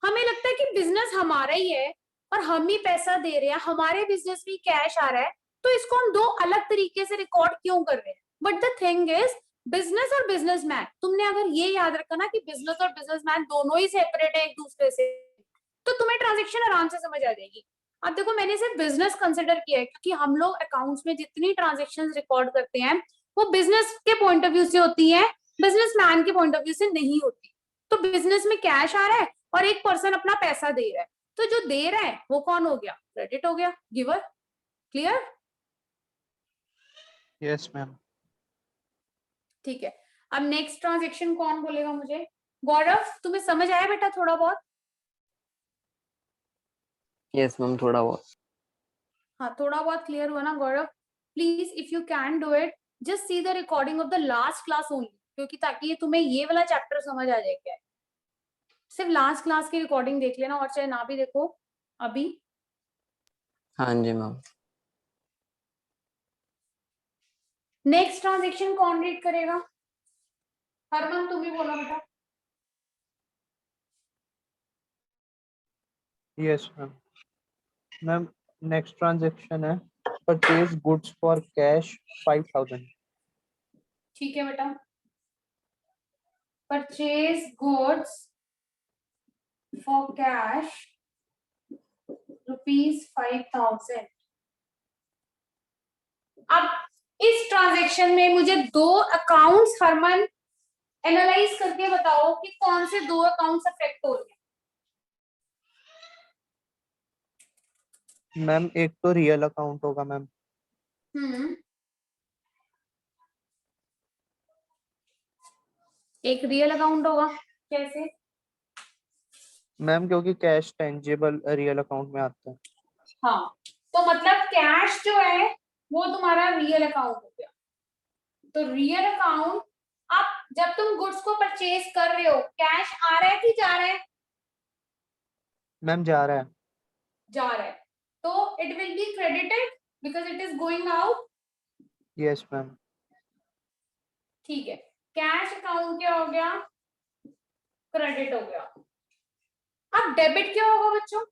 हमें लगता है कि बिजनेस हमारा ही है और हम ही पैसा दे रहे हैं, हमारे बिजनेस में कैश आ रहा है, तो इसको हम दो अलग तरीके से रिकॉर्ड क्यों कर रहे हैं। But the thing is, business और बिजनेसमैन, तुमने अगर ये याद रखा ना कि बिजनेस और बिजनेसमैन दोनों ही सेपरेट है एक दूसरे से, तो तुम्हें ट्रांजेक्शन आराम से समझ आ जाएगी। अब देखो मैंने सिर्फ बिजनेस कंसिडर किया है, क्योंकि हम लोग अकाउंट्स में जितनी ट्रांजेक्शन रिकॉर्ड करते हैं वो बिजनेस के पॉइंट ऑफ व्यू से होती है, बिजनेसमैन के पॉइंट ऑफ व्यू से नहीं होती। तो बिजनेस में कैश आ रहा है और एक पर्सन अपना पैसा दे रहा है, तो जो दे रहा है वो कौन हो गया, क्रेडिट हो गया, गिवर। क्लियर? Yes ma'am. ठीक है, अब नेक्स्ट ट्रांजेक्शन कौन बोलेगा मुझे, गौरव तुम्हें समझ आया बेटा थोड़ा बहुत। यस मैम, थोड़ा बहुत। हाँ थोड़ा बहुत क्लियर हुआ ना Gaurav. Please if you can do it, just see the recording of the last class only, क्योंकि ताकि ये तुम्हें ये वाला चैप्टर समझ आ जाए। क्या है, सिर्फ लास्ट क्लास की रिकॉर्डिंग देख लेना, और चाहे ना भी देखो अभी। हाँ जी मैम। नेक्स्ट ट्रांजेक्शन कौन रीड करेगा, हरमन तुम ही बोलो बेटा। Yes ma'am. Ma'am next transaction है परचेज गुड्स फॉर कैश 5000। ठीक है बेटा, परचेज गुड्स फॉर कैश ₹5000। अब इस ट्रांजेक्शन में मुझे दो अकाउंट्स हरमन एनालाइज करके बताओ कि कौन से दो अकाउंट्स अफेक्ट हो रहे हैं। मैम एक तो रियल अकाउंट होगा मैम। एक रियल अकाउंट होगा, कैसे? मैम क्योंकि कैश टेंजिबल रियल अकाउंट में आता है। हाँ, तो मतलब कैश जो है वो तुम्हारा रियल अकाउंट हो गया। तो रियल अकाउंट, अब जब तुम गुड्स को परचेज कर रहे हो, कैश आ रहा है कि जा रहा है? मैम जा रहा है। जा रहा है, तो it will be credited because it is going out. Yes ma'am. ठीक है, कैश अकाउंट क्या हो गया, क्रेडिट हो गया। अब डेबिट क्या होगा बच्चों?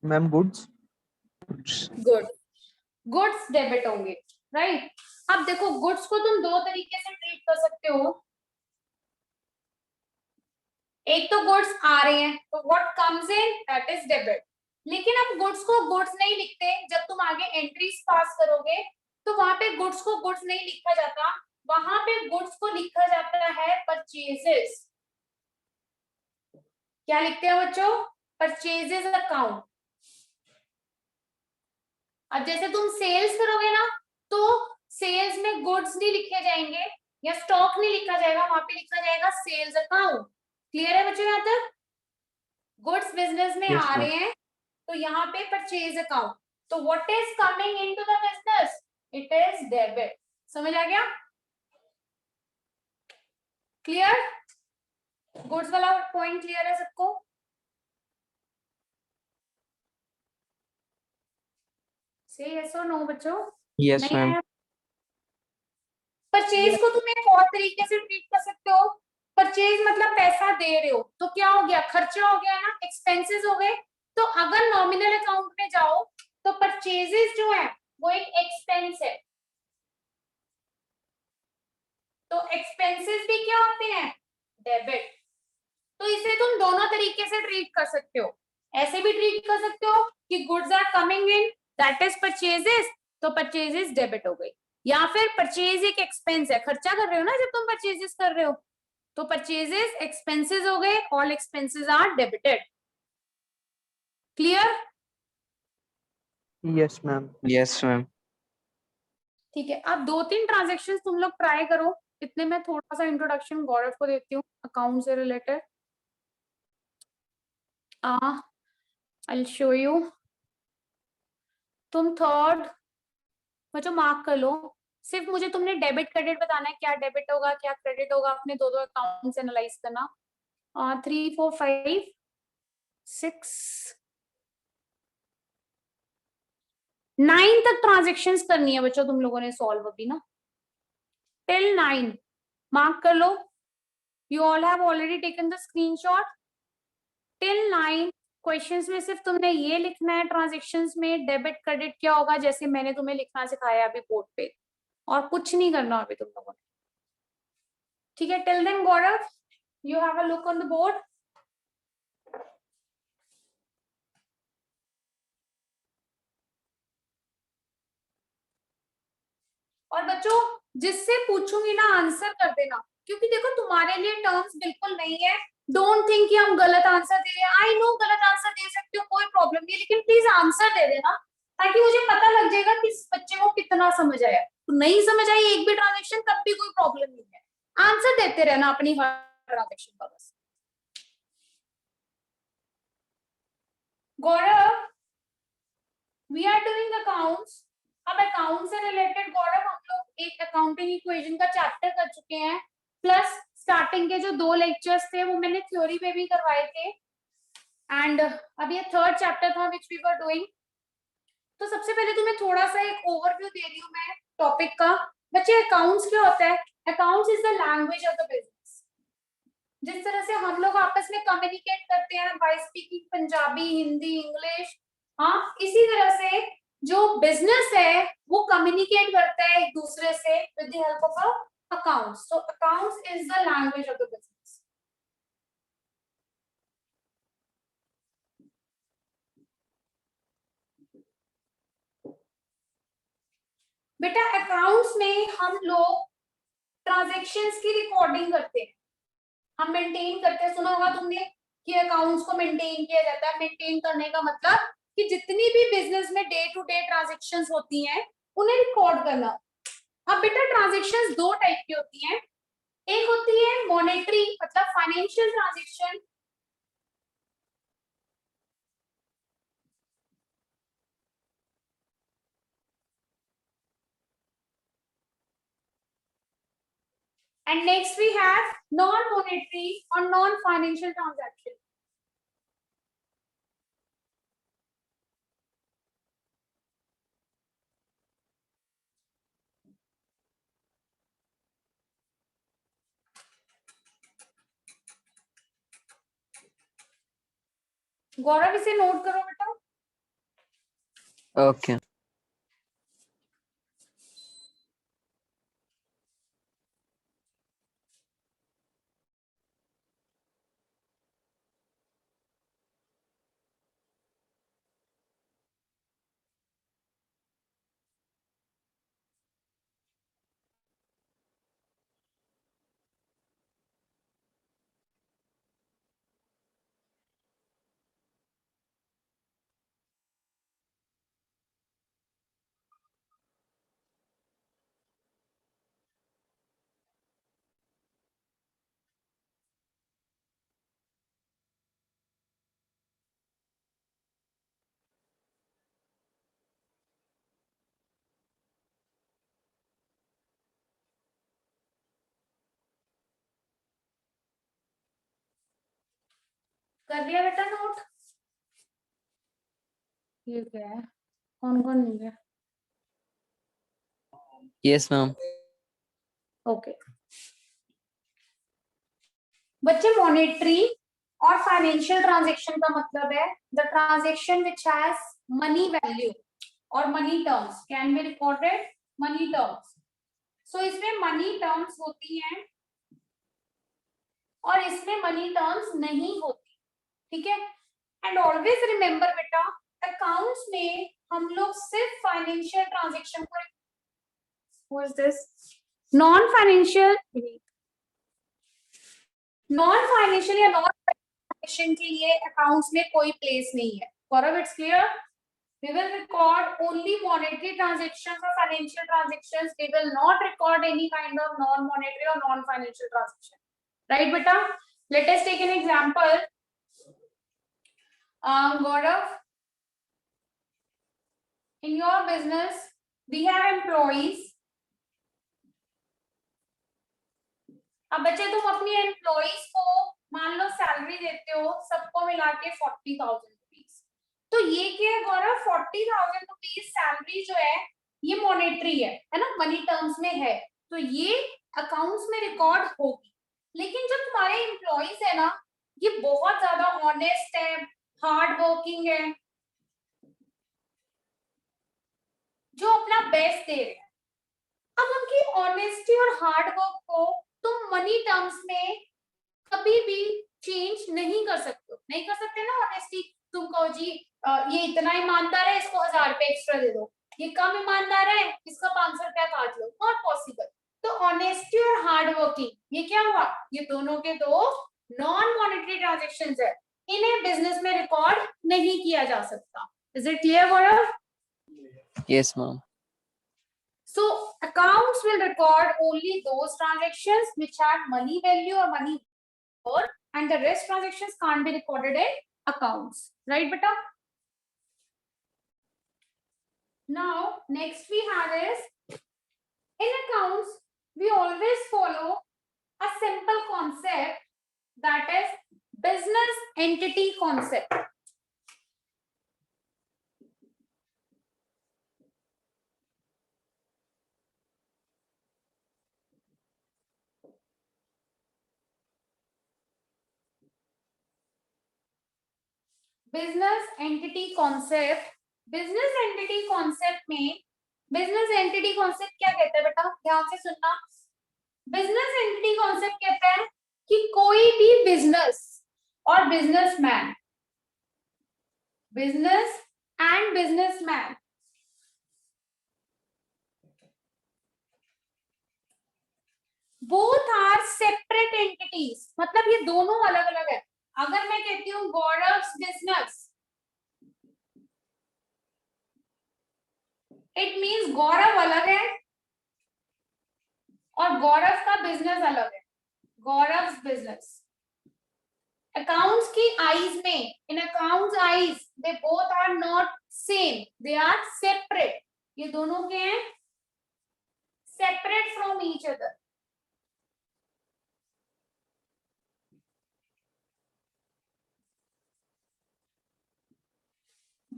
Ma'am goods. Good, goods debit होंगे, राइट। अब देखो गुड्स को तुम दो तरीके से ट्रीट कर सकते हो, एक तो गुड्स आ रहे हैं तो what comes in that is debit, लेकिन अब गुड्स को गुड्स नहीं लिखते, जब तुम आगे एंट्रीज पास करोगे तो वहां पे गुड्स को गुड्स नहीं लिखा जाता, वहां पे गुड्स को लिखा जाता है परचेजेस। क्या लिखते हैं बच्चों? Purchases account. अब जैसे तुम सेल्स करोगे ना, तो सेल्स में गुड्स नहीं लिखे जाएंगे या स्टॉक नहीं लिखा जाएगा, वहां पे लिखा जाएगा सेल्स अकाउंट। क्लियर है बच्चों? यहाँ तक गुड्स बिजनेस में Yes, आ ma'am. रहे हैं तो यहाँ पे परचेज अकाउंट। तो what is coming into the business? It is debit. समझ आ गया? क्लियर? गुड्स वाला पॉइंट क्लियर है सबको? से यस और नो बच्चों? Yes, नहीं ma'am. आया? परचेज को तुम एक और तरीके से ट्रीट कर सकते हो। परचेज मतलब पैसा दे रहे हो, तो क्या हो गया? खर्चा हो गया ना, एक्सपेंसेस हो गए। तो अगर नॉमिनल अकाउंट में जाओ तो परचेजेस जो है वो एक एक्सपेंस है। तो एक्सपेंसेस भी क्या होते हैं? डेबिट। तो इसे तुम दोनों तरीके से ट्रीट कर सकते हो। ऐसे भी ट्रीट कर सकते हो कि goods are coming in, that is purchases, तो परचेजेस डेबिट हो गई। या फिर परचेज एक एक्सपेंस है, खर्चा कर रहे हो ना जब तुम परचेजेस कर रहे हो, तो परचेजेस एक्सपेंसेस हो गए, all expenses are debited. Clear? Yes, ma'am. Yes, ma'am. ठीक है, अब 2-3 ट्रांजेक्शन तुम लोग ट्राई करो। इतने में थोड़ा सा इंट्रोडक्शन गौरव को देती हूँ अकाउंट से रिलेटेड। I show you. तुम थर्ड बच्चों मार्क कर लो। सिर्फ मुझे तुमने डेबिट क्रेडिट बताना है, क्या डेबिट होगा क्या क्रेडिट होगा, अपने दो दो अकाउंट से एनालाइज करना। 3 4 5 6 9 तक ट्रांजेक्शन्स करनी है बच्चों तुम लोगों ने सॉल्व अभी ना, टिल 9 मार्क कर लो। You all have already taken the screenshot. Till 9 questions में सिर्फ तुमने ये लिखना है ट्रांजेक्शन्स में डेबिट क्रेडिट क्या होगा, जैसे मैंने तुम्हें लिखना सिखाया अभी बोर्ड पे, और कुछ नहीं करना अभी तुम लोगों ने। ठीक है, till then Gaurav you have a look on the board. और बच्चों जिससे पूछूंगी ना आंसर कर देना, क्योंकि देखो तुम्हारे लिए टर्म्स बिल्कुल नहीं है। डोंट थिंक कि हम गलत आंसर दे रहे हैं। आई नो गलत आंसर दे सकते हो, कोई प्रॉब्लम नहीं है, लेकिन प्लीज आंसर दे देना ताकि मुझे पता लग जाएगा कि इस बच्चे को कितना समझ आया। तो नहीं समझ आई एक भी ट्रांजेक्शन तब भी कोई प्रॉब्लम नहीं है, आंसर देते रहना अपनी हर ट्रांजेक्शन का बस। गौरव वी आर डूइंग अकाउंट्स। अब अकाउंट से रिलेटेड गौरव हम लोग एक अकाउंटिंग इक्वेशन का चैप्टर कर चुके हैं, प्लस स्टार्टिंग के जो 2 लेक्चर्स थे वो मैंने थ्योरी पे भी करवाए थे, एंड अब ये थर्ड चैप्टर था विच वी वर डूइंग। तो सबसे पहले तुम्हें थोड़ा सा एक ओवरव्यू दे रही हूँ मैं टॉपिक का। बच्चे अकाउंट्स क्या होता है? Accounts is the language of the business. जिस तरह से हम लोग आपस में कम्युनिकेट करते हैं by speaking Punjabi, Hindi, English, हाँ इसी तरह से जो बिजनेस है वो कम्युनिकेट करता है एक दूसरे से with the help of accounts. So accounts is the language of the business. बेटा अकाउंट्स में हम लोग ट्रांजैक्शंस की रिकॉर्डिंग करते हैं, हम मेंटेन करते हैं। सुना होगा तुमने कि अकाउंट्स को मेंटेन किया जाता है। मेंटेन करने का मतलब कि जितनी भी बिजनेस में डे टू डे ट्रांजैक्शंस होती हैं उन्हें रिकॉर्ड करना। अब बेटा ट्रांजैक्शंस 2 टाइप की होती हैं, एक होती है मॉनेटरी मतलब financial transaction, and next we have non monetary or non financial transaction. गौरव इसे नोट करो बेटा। Okay. कर दिया बेटा नोट? ये क्या है, कौन कौन नहीं है? Yes, ma'am. ओके बच्चे, मॉनेटरी और फाइनेंशियल ट्रांजैक्शन का मतलब है the transaction which has money value और money terms can be recorded money terms. So इसमें मनी टर्म्स होती हैं और इसमें मनी टर्म्स नहीं होती, ठीक है। एंड ऑलवेज रिमेंबर बेटा, अकाउंट्स में हम लोग सिर्फ फाइनेंशियल ट्रांजैक्शन को, what is this, non financial या नॉन फाइनेंशियल के लिए अकाउंट्स में कोई प्लेस नहीं है। Gaurav, it's clear? We will record only monetary transactions or financial transactions. We will not record any kind of non-monetary or non-financial transaction. Right, beta? Let us take an example. Gaurav, in your business, we have employees. अब बच्चे तुम अपनी employees को मान लो salary देते हो, सबको मिला के 40,000 रुपीज। तो ये क्या है गौरव, 40,000 रुपीज सैलरी जो है ये मॉनेटरी है ना, मनी टर्म्स में है, तो ये अकाउंट्स में रिकॉर्ड होगी। लेकिन जो तुम्हारे एम्प्लॉइज है ना, ये बहुत ज्यादा ऑनेस्ट है, हार्ड वर्किंग है, जो अपना बेस्ट दे रहे हैं। अब उनकी ऑनेस्टी और हार्ड वर्क को तुम मनी टर्म्स में कभी भी चेंज नहीं कर सकते हो, नहीं कर सकते ना ऑनेस्टी। तुम कहो जी ये इतना ईमानदार है, इसको 1000 रुपए एक्स्ट्रा दे दो, ये कम ईमानदार है, इसका 500 रुपया काट लो, नॉट पॉसिबल। तो ऑनेस्टी और हार्ड वर्किंग, ये क्या हुआ, ये दोनों के दो नॉन मॉनेटरी ट्रांजैक्शंस है, इन्हें बिजनेस में रिकॉर्ड नहीं किया जा सकता। Is it clear Gaurav? Yes, ma'am. So accounts will record only those transactions which have money value or money worth, and the rest transactions can't be recorded in accounts. Right, beta? Now, next we have is, in accounts, we always follow a simple concept, that is business entity concept. Business entity concept, business entity concept में, business entity concept क्या कहता है बेटा, ध्यान से सुनना। Business entity concept कहता है कि कोई भी बिजनेस और businessman, business and businessman both are separate entities, मतलब ये दोनों अलग अलग है। अगर मैं कहती हूँ Gaurav's business, it means Gaurav अलग है और गौरव का बिजनेस अलग है, गौरव्स बिजनेस। अकाउंट्स की आईज में, in accounts eyes, they both are not same, they are separate. ये दोनों के हैं separate from each other.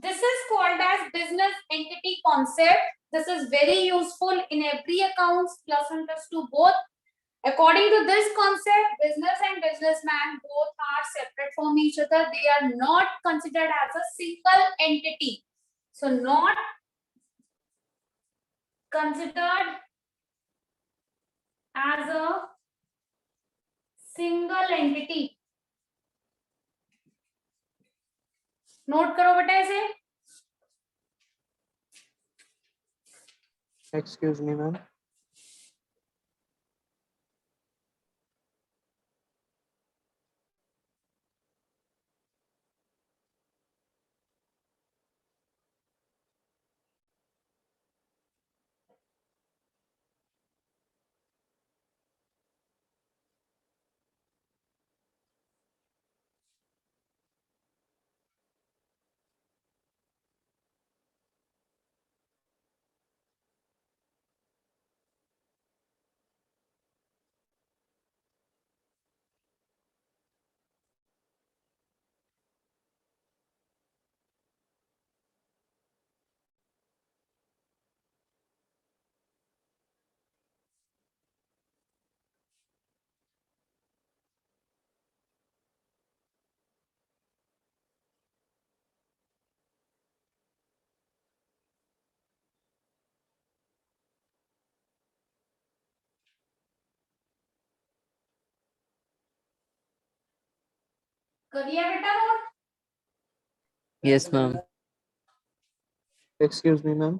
This is called as business entity concept. This is very useful in every accounts, plus one plus two both. According to this concept, business and businessman both are separate from each other. They are not considered as a single entity. So not considered as a single entity. Note करो बेटा इसे। Excuse me, ma'am. कर लिया बेटा note? Yes, ma'am. Excuse me ma'am.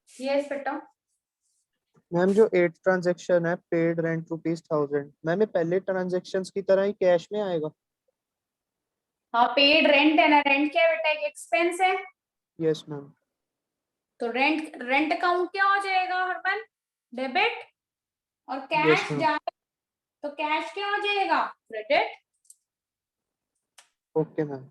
Yes बेटा। Ma'am जो 8 transaction है paid rent ₹1000, ma'am ये पहले ट्रांजेक्शन्स की तरह ही कैश में आएगा? हाँ, पेड रेंट है ना, रेंट क्या है बेटा, एक एक्सपेंस है। Yes ma'am. तो रेंट अकाउंट क्या हो जाएगा हरमन? डेबिट। और यस कैश मैम। जाए तो कैश क्या हो जाएगा? क्रेडिट। Okay ma'am.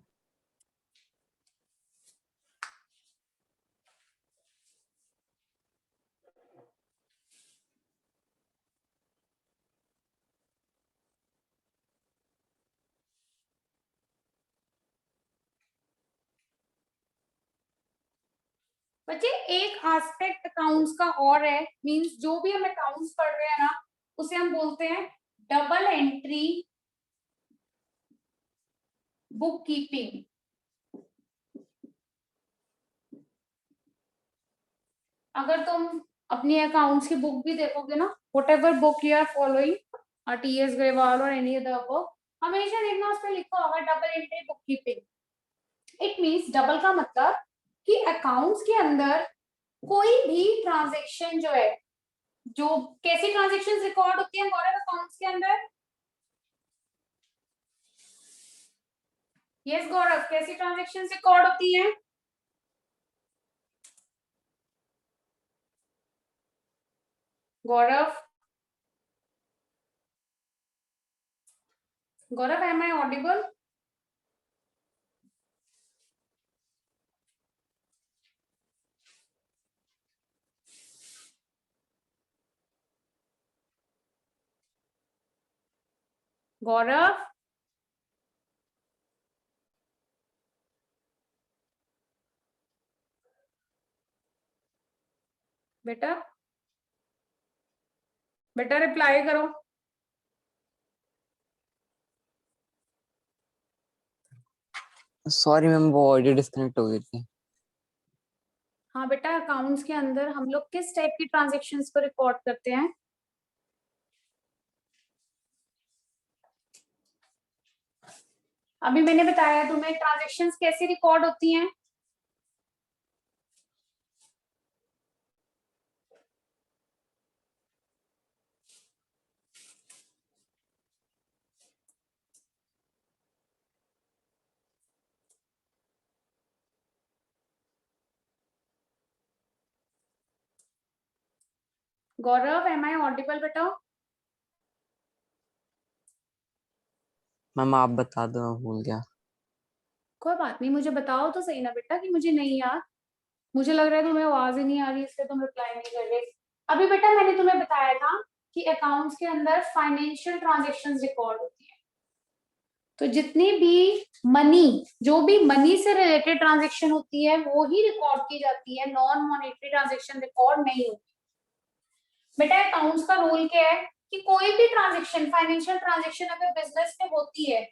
बच्चे एक एस्पेक्ट अकाउंट्स का और है, मींस जो भी हम अकाउंट्स पढ़ रहे हैं ना, उसे हम बोलते हैं डबल एंट्री बुक कीपिंग। अगर तुम अपनी अकाउंट्स की बुक भी देखोगे ना, whatever book you are following, T S Grewal और एनी अदर बुक, हमेशा देखना उस पर लिखा होगा double entry book keeping. It means double का मतलब कि अकाउंट्स के अंदर कोई भी ट्रांजेक्शन जो है, जो कैसी ट्रांजेक्शन रिकॉर्ड होती है गौरव अकाउंट्स के अंदर? यस गौरव, कैसी ट्रांजेक्शन रिकॉर्ड होती है? गौरव, गौरव, एम आई ऑडिबल? गौरव, बेटा, बेटा रिप्लाई करो। Sorry, ma'am, वो ऑडियो डिस्कनेक्ट हो गई थी। हाँ बेटा, अकाउंट्स के अंदर हम लोग किस टाइप की ट्रांजेक्शन्स को रिकॉर्ड करते हैं? अभी मैंने बताया तुम्हें ट्रांजेक्शन्स कैसे रिकॉर्ड होती हैं। गौरव, एम आई ऑडिबल बेटा? मैम आप बता दो, मैं भूल गया। कोई बात नहीं, मुझे बताओ तो सही ना बेटा कि मुझे नहीं याद। मुझे लग रहा है तुम्हें आवाज ही नहीं आ रही, इसलिए तुम रिप्लाई नहीं कर रहे। अभी बेटा मैंने तुम्हें बताया था कि अकाउंट्स के अंदर फाइनेंशियल ट्रांजेक्शन्स रिकॉर्ड होती है। तो जितनी भी मनी, जो भी मनी से रिलेटेड ट्रांजेक्शन होती है वो ही रिकॉर्ड की जाती है, नॉन मॉनेटरी ट्रांजेक्शन रिकॉर्ड नहीं होती। बेटा अकाउंट्स का रूल क्या है कि कोई भी ट्रांजेक्शन, फाइनेंशियल ट्रांजेक्शन अगर बिजनेस में होती है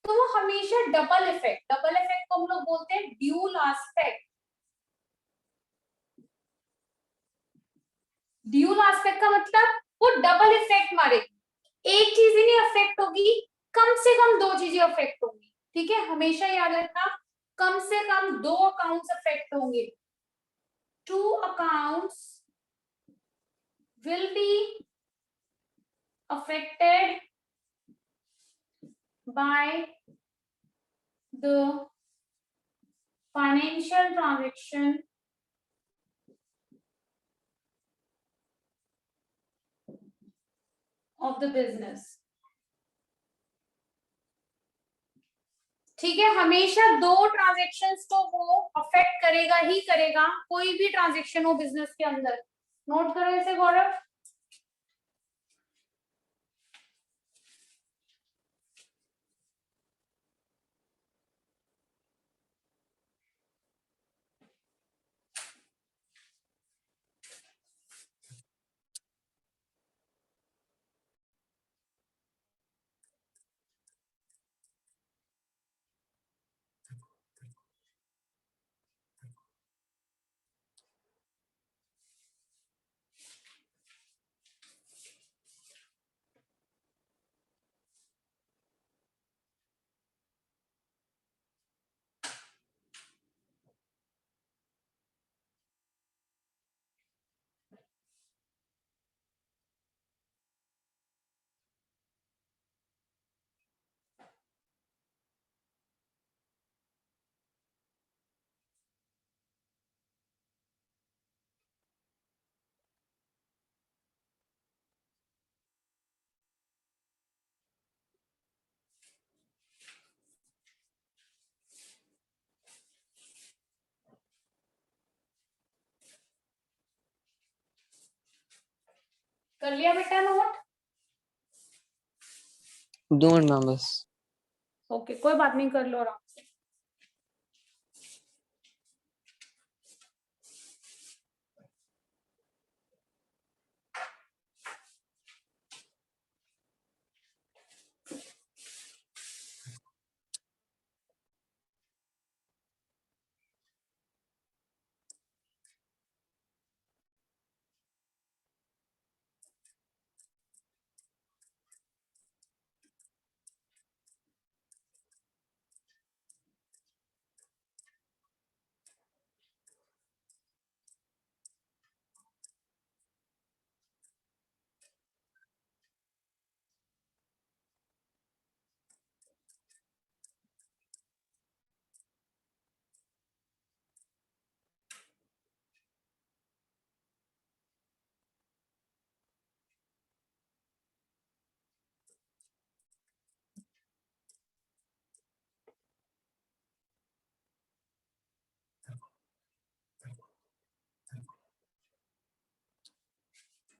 तो वो हमेशा डबल इफेक्ट, डबल इफेक्ट को हम लोग बोलते हैं ड्यूल एस्पेक्ट। ड्यूल एस्पेक्ट का मतलब वो डबल इफेक्ट मारेगी, एक चीज ही नहीं अफेक्ट होगी, कम से कम दो चीजें अफेक्ट होंगी। ठीक है, हमेशा याद रखना, कम से कम दो अकाउंट्स अफेक्ट होंगे। Two accounts will be affected by the financial transaction of the business। ठीक है, हमेशा दो ट्रांजेक्शन्स तो वो अफेक्ट करेगा ही करेगा, कोई भी ट्रांजेक्शन हो बिजनेस के अंदर। नोट करो इसे गौरव। कर लिया बेटा नोट? 2 मिनट मैम बस। ओके, कोई बात नहीं, कर लो आराम से।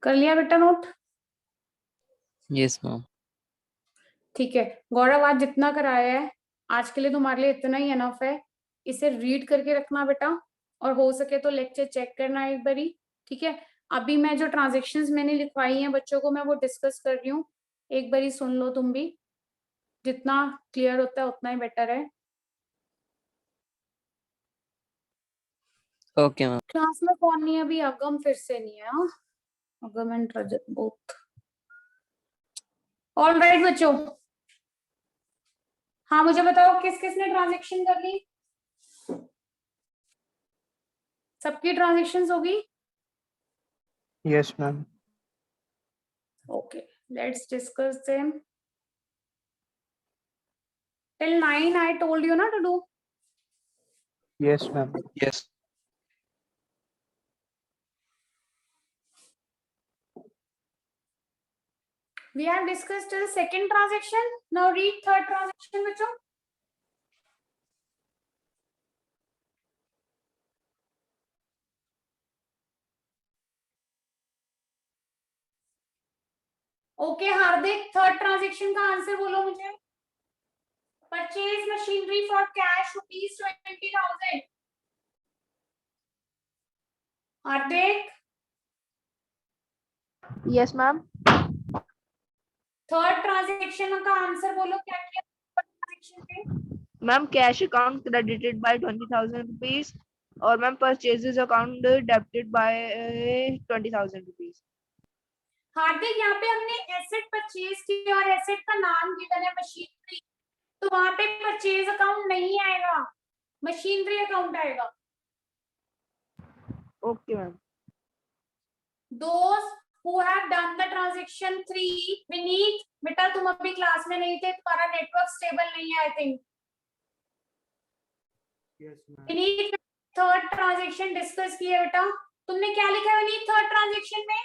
कर लिया बेटा नोट? Yes ma'am. ठीक है गौरव, आज जितना कराया है आज के लिए तुम्हारे लिए इतना ही एनफ है। इसे रीड करके रखना बेटा, और हो सके तो लेक्चर चेक करना एक बारी। ठीक है, अभी मैं जो ट्रांजेक्शन्स मैंने लिखवाई हैं बच्चों को, मैं वो डिस्कस कर रही हूँ, एक बारी सुन लो तुम भी। जितना क्लियर होता है उतना ही बेटर है। Okay ma'am. क्लास में कौन नहीं है अभी? अगम फिर से नहीं है। हाँ, अगम and Rajat both. All right बच्चों, हाँ मुझे बताओ किस किसने ट्रांजेक्शन कर ली? सबकी ट्रांजेक्शन्स होगी? Yes ma'am. Okay, let's discuss them. Till 9 I told you not to do. Yes ma'am. Yes. We have discussed the second transaction. Now read third transaction बच्चों. Okay हार्दिक, थर्ड ट्रांजेक्शन का answer बोलो मुझे। Purchase machinery for cash ₹20,000. Hardik, yes ma'am. Third transaction का answer बोलो, क्या किया transaction पे? Ma'am cash account credited by 20,000 rupees और ma'am purchases account debited by 20,000 rupees. Hardik, यहाँ पे हमने एसेट परचेज किया और एसेट का नाम गिवन है मशीनरी, तो वहां पे परचेज अकाउंट नहीं आएगा, मशीनरी अकाउंट आएगा। Okay ma'am. Those who have done the transaction 3, Vineet, बेटा तुम अभी क्लास में नहीं थे, तुम्हारा नेटवर्क स्टेबल नहीं है I think. Yes, ma'am. Vineet, third transaction discuss किया बेटा, तुमने क्या लिखा है विनीत थर्ड ट्रांजेक्शन में?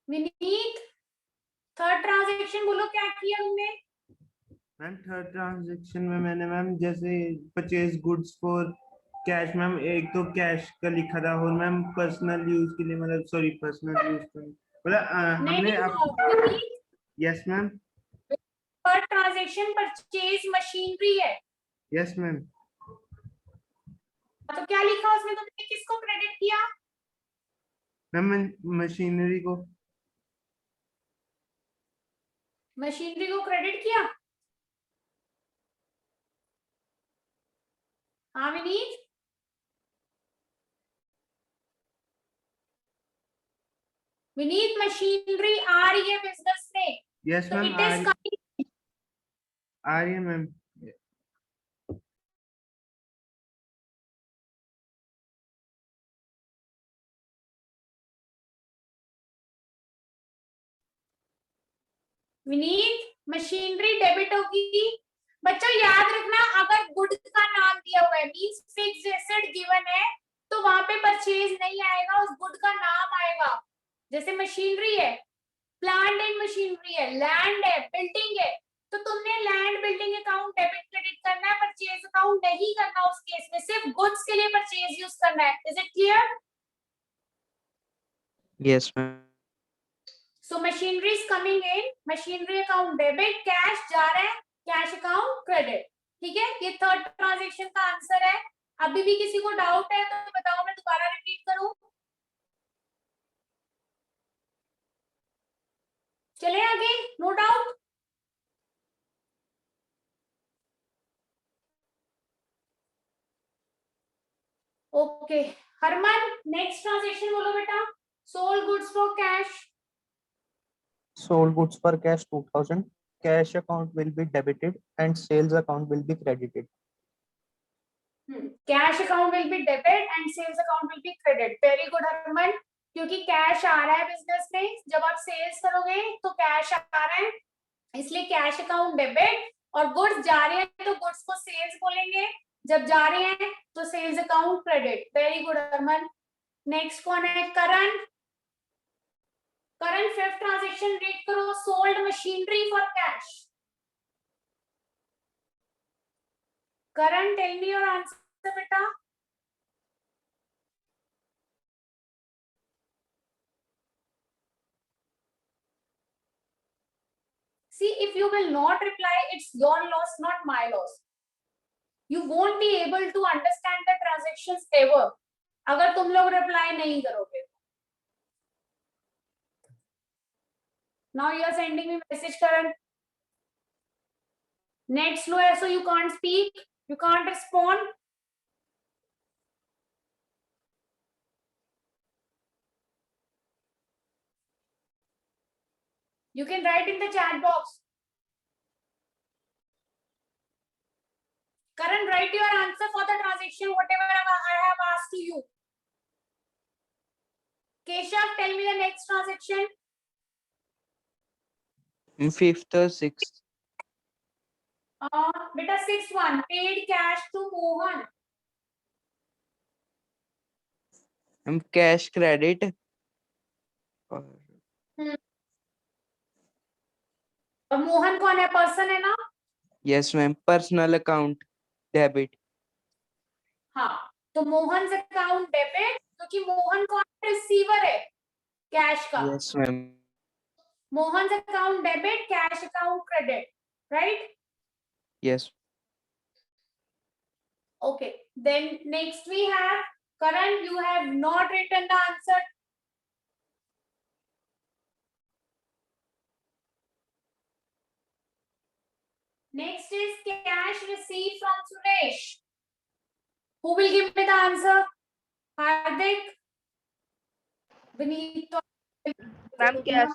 विनीत, थर्ड ट्रांजेक्शन बोलो, क्या किया तुमने? मैम थर्ड ट्रांजेक्शन में मैंने मैम जैसे purchase goods for cash ma'am, एक तो कैश का लिखा था और मैम पर्सनल यूज के लिए, मतलब सॉरी पर्सनल यूज का मतलब हमने Vineet, yes ma'am. Third transaction purchase machinery है, यस मैम। तो क्या लिखा उसमें? तुमने किसको क्रेडिट किया? मैम मशीनरी को। मशीनरी को क्रेडिट किया? हाँ विनीत, विनीत मशीनरी आ रही है बिजनेस में, यस तो मैम इट इज आ रही है मैम। विनीत मशीनरी डेबिट होगी। बच्चों याद रखना, अगर गुड का नाम दिया हुआ है मींस फिक्स्ड एसेट गिवन है, तो वहां पे परचेज नहीं आएगा, उस गुड का नाम आएगा। जैसे मशीनरी है, प्लांट एंड मशीनरी है, लैंड है, बिल्डिंग है, तो तुमने land building account debit credit करना है, परचेज अकाउंट नहीं करना उस केस में, सिर्फ गुड्स के लिए परचेज यूज करना है। Is it clear? Yes, ma'am. So machinery is coming in, machinery account debit, cash जा रहा है, cash account credit. ठीक है, ये थर्ड ट्रांजेक्शन का आंसर है. अभी भी किसी को डाउट है तो बताओ, मैं दोबारा रिपीट करूं? चले आगे, no doubt. Okay, Harman next transaction बोलो बेटा. Sold goods for cash. Sold goods for cash 2000. Cash account will be debited and sales account will be credited. Cash account will be debit and sales account will be credit. Very good Harman, क्योंकि cash आ रहा है business में, जब आप sales करोगे तो cash आ रहा है, इसलिए कैश अकाउंट डेबिट. और गुड्स जा रहे हैं तो गुड्स को सेल्स बोलेंगे, जब जा रहे हैं तो sales account credit. Very good Harman. Next कौन है? Karan. Karan fifth transaction read करो. Sold machinery for cash. Karan tell me your answer बेटा. See, if you will not reply, it's your loss, not my loss. You won't be able to understand the transactions ever. अगर तुम लोग reply नहीं करोगे. Now you are sending me message, Karan. Net slow है, so you can't speak, you can't respond. You can write in the chat box. Karan, write your answer for the transaction, whatever I have asked to you. Keshav, tell me the next transaction. Fifth or sixth? Beta sixth one, paid cash to Mohan. Cash credit. Or और मोहन कौन है? Person है ना? yes, ma'am. Personal account debit. हाँ, तो Mohan account debit, क्योंकि मोहन कौन receiver है कैश का. Yes, ma'am. Mohan account debit, cash account credit, right? Yes. Okay, then next we have Karan. You have not written the answer. Next is cash received from Suresh. Who will give me the answer? Hardik, Vineet. Ma'am cash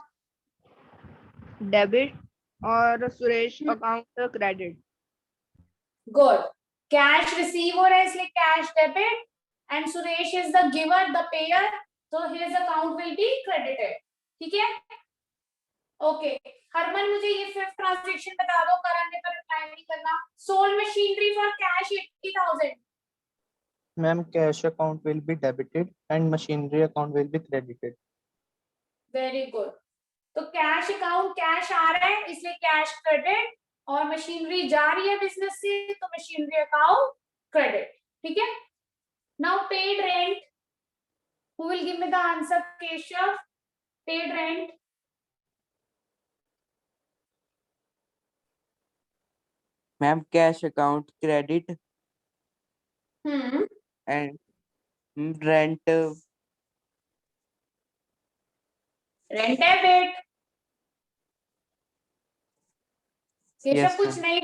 debit और Suresh account credit. Good. Cash receive हो रहा है, इसलिए cash debit, and Suresh is the giver, the payer, so his account will be credited. ठीक है? Okay. Harman मुझे ये fifth transaction बता दो. करण ने तो रिप्लाई नहीं करना. Sold machinery for cash 80,000. Ma'am, cash account will be debited and machinery account will be credited. Very good. तो कैश अकाउंट कैश आ रहा है, इसलिए कैश क्रेडिट, और मशीनरी जा रही है बिजनेस से तो मशीनरी अकाउंट क्रेडिट. ठीक है? Now paid rent. Who will give me the answer? Keshav. Paid rent. Ma'am, cash account credit and rent. Rent debit. Keshav Yes, कुछ ma'am. नहीं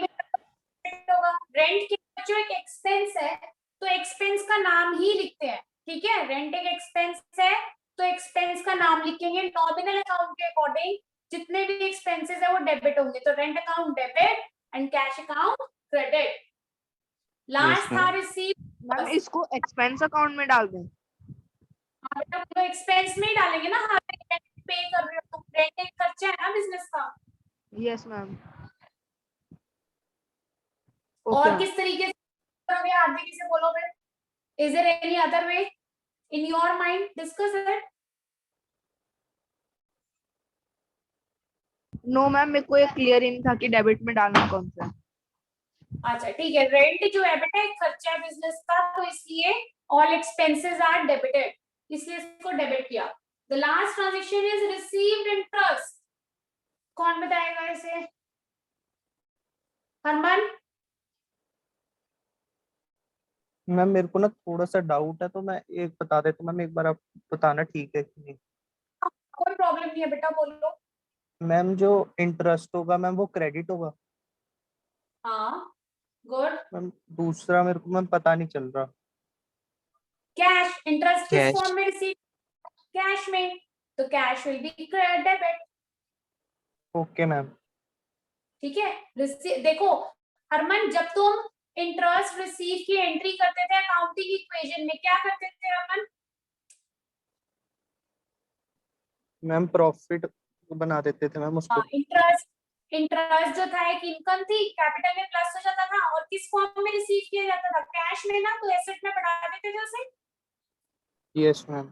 होगा. रेंट के जो एक एक्सपेंस है, तो एक्सपेंस का नाम ही लिखते हैं. ठीक है? रेंट एक एक्सपेंस है तो एक्सपेंस का नाम लिखेंगे. नॉमिनल अकाउंट के अकॉर्डिंग जितने भी एक्सपेंसेस है वो डेबिट होंगे. तो rent account debit and cash account credit. Last था रिसीव. मैम इसको एक्सपेंस अकाउंट में डाल दें. बेटा तो एक्सपेंस में ही डालेंगे ना. हाँ, पे कर रहे हो, रेंट एक खर्चा है ना बिजनेस का. Yes ma'am. और किस तरीके से करोगे? आगे से बोलोगे. Is there any other way in your mind? Discuss it. No ma'am, मेरे को ये क्लियर ही नहीं था कि डेबिट में डालना कौन सा है. अच्छा ठीक है. रेंट जो है बेटा एक खर्चा है बिजनेस का, तो इसलिए ऑल एक्सपेंसेस आर डेबिटेड, इसलिए इसको डेबिट किया. The last transaction is received interest. कौन बताएगा इसे? हरमन. मैम मेरे को ना थोड़ा सा डाउट है, तो मैं एक बता देता हूँ मैम, एक बार आप बताना ठीक है कि नहीं. कोई प्रॉब्लम नहीं है बेटा, बोलो. मैम जो इंटरेस्ट होगा मैम वो क्रेडिट होगा. हाँ, गुड. मैम दूसरा मेरे को मैम पता नहीं चल रहा. कैश. इंटरेस्ट किस Cash. फॉर्म में रिसीव? कैश में. तो cash will be debit. Okay ma'am. ठीक है. देखो हरमन, जब तुम इंटरेस्ट रिसीव की एंट्री करते थे अकाउंटिंग इक्वेशन में, क्या करते थे हरमन? मैम प्रॉफिट बना देते थे मैम उसको. इंटरेस्ट जो था एक इनकम थी, कैपिटल में प्लस हो जाता था और किस फॉर्म में रिसीव किया जाता था? कैश में ना, तो एसेट में बढ़ा देते थे उसे. Yes ma'am.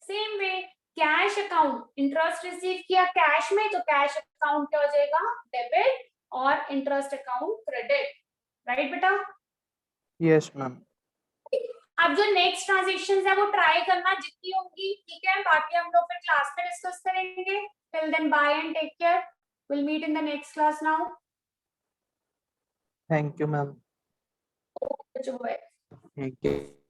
Same way cash account, interest receive किया कैश में तो कैश अकाउंट क्या हो जाएगा? डेबिट. और इंटरेस्ट अकाउंट क्रेडिट. राइट बेटा? Yes ma'am. अब जो नेक्स्ट ट्रांजेक्शन है वो ट्राई करना जितनी होंगी, ठीक है? बाकी हम लोग फिर क्लास में डिस्कस करेंगे. Till then bye and take care. Will meet in the next class now. Thank you ma'am. जो है Thank you.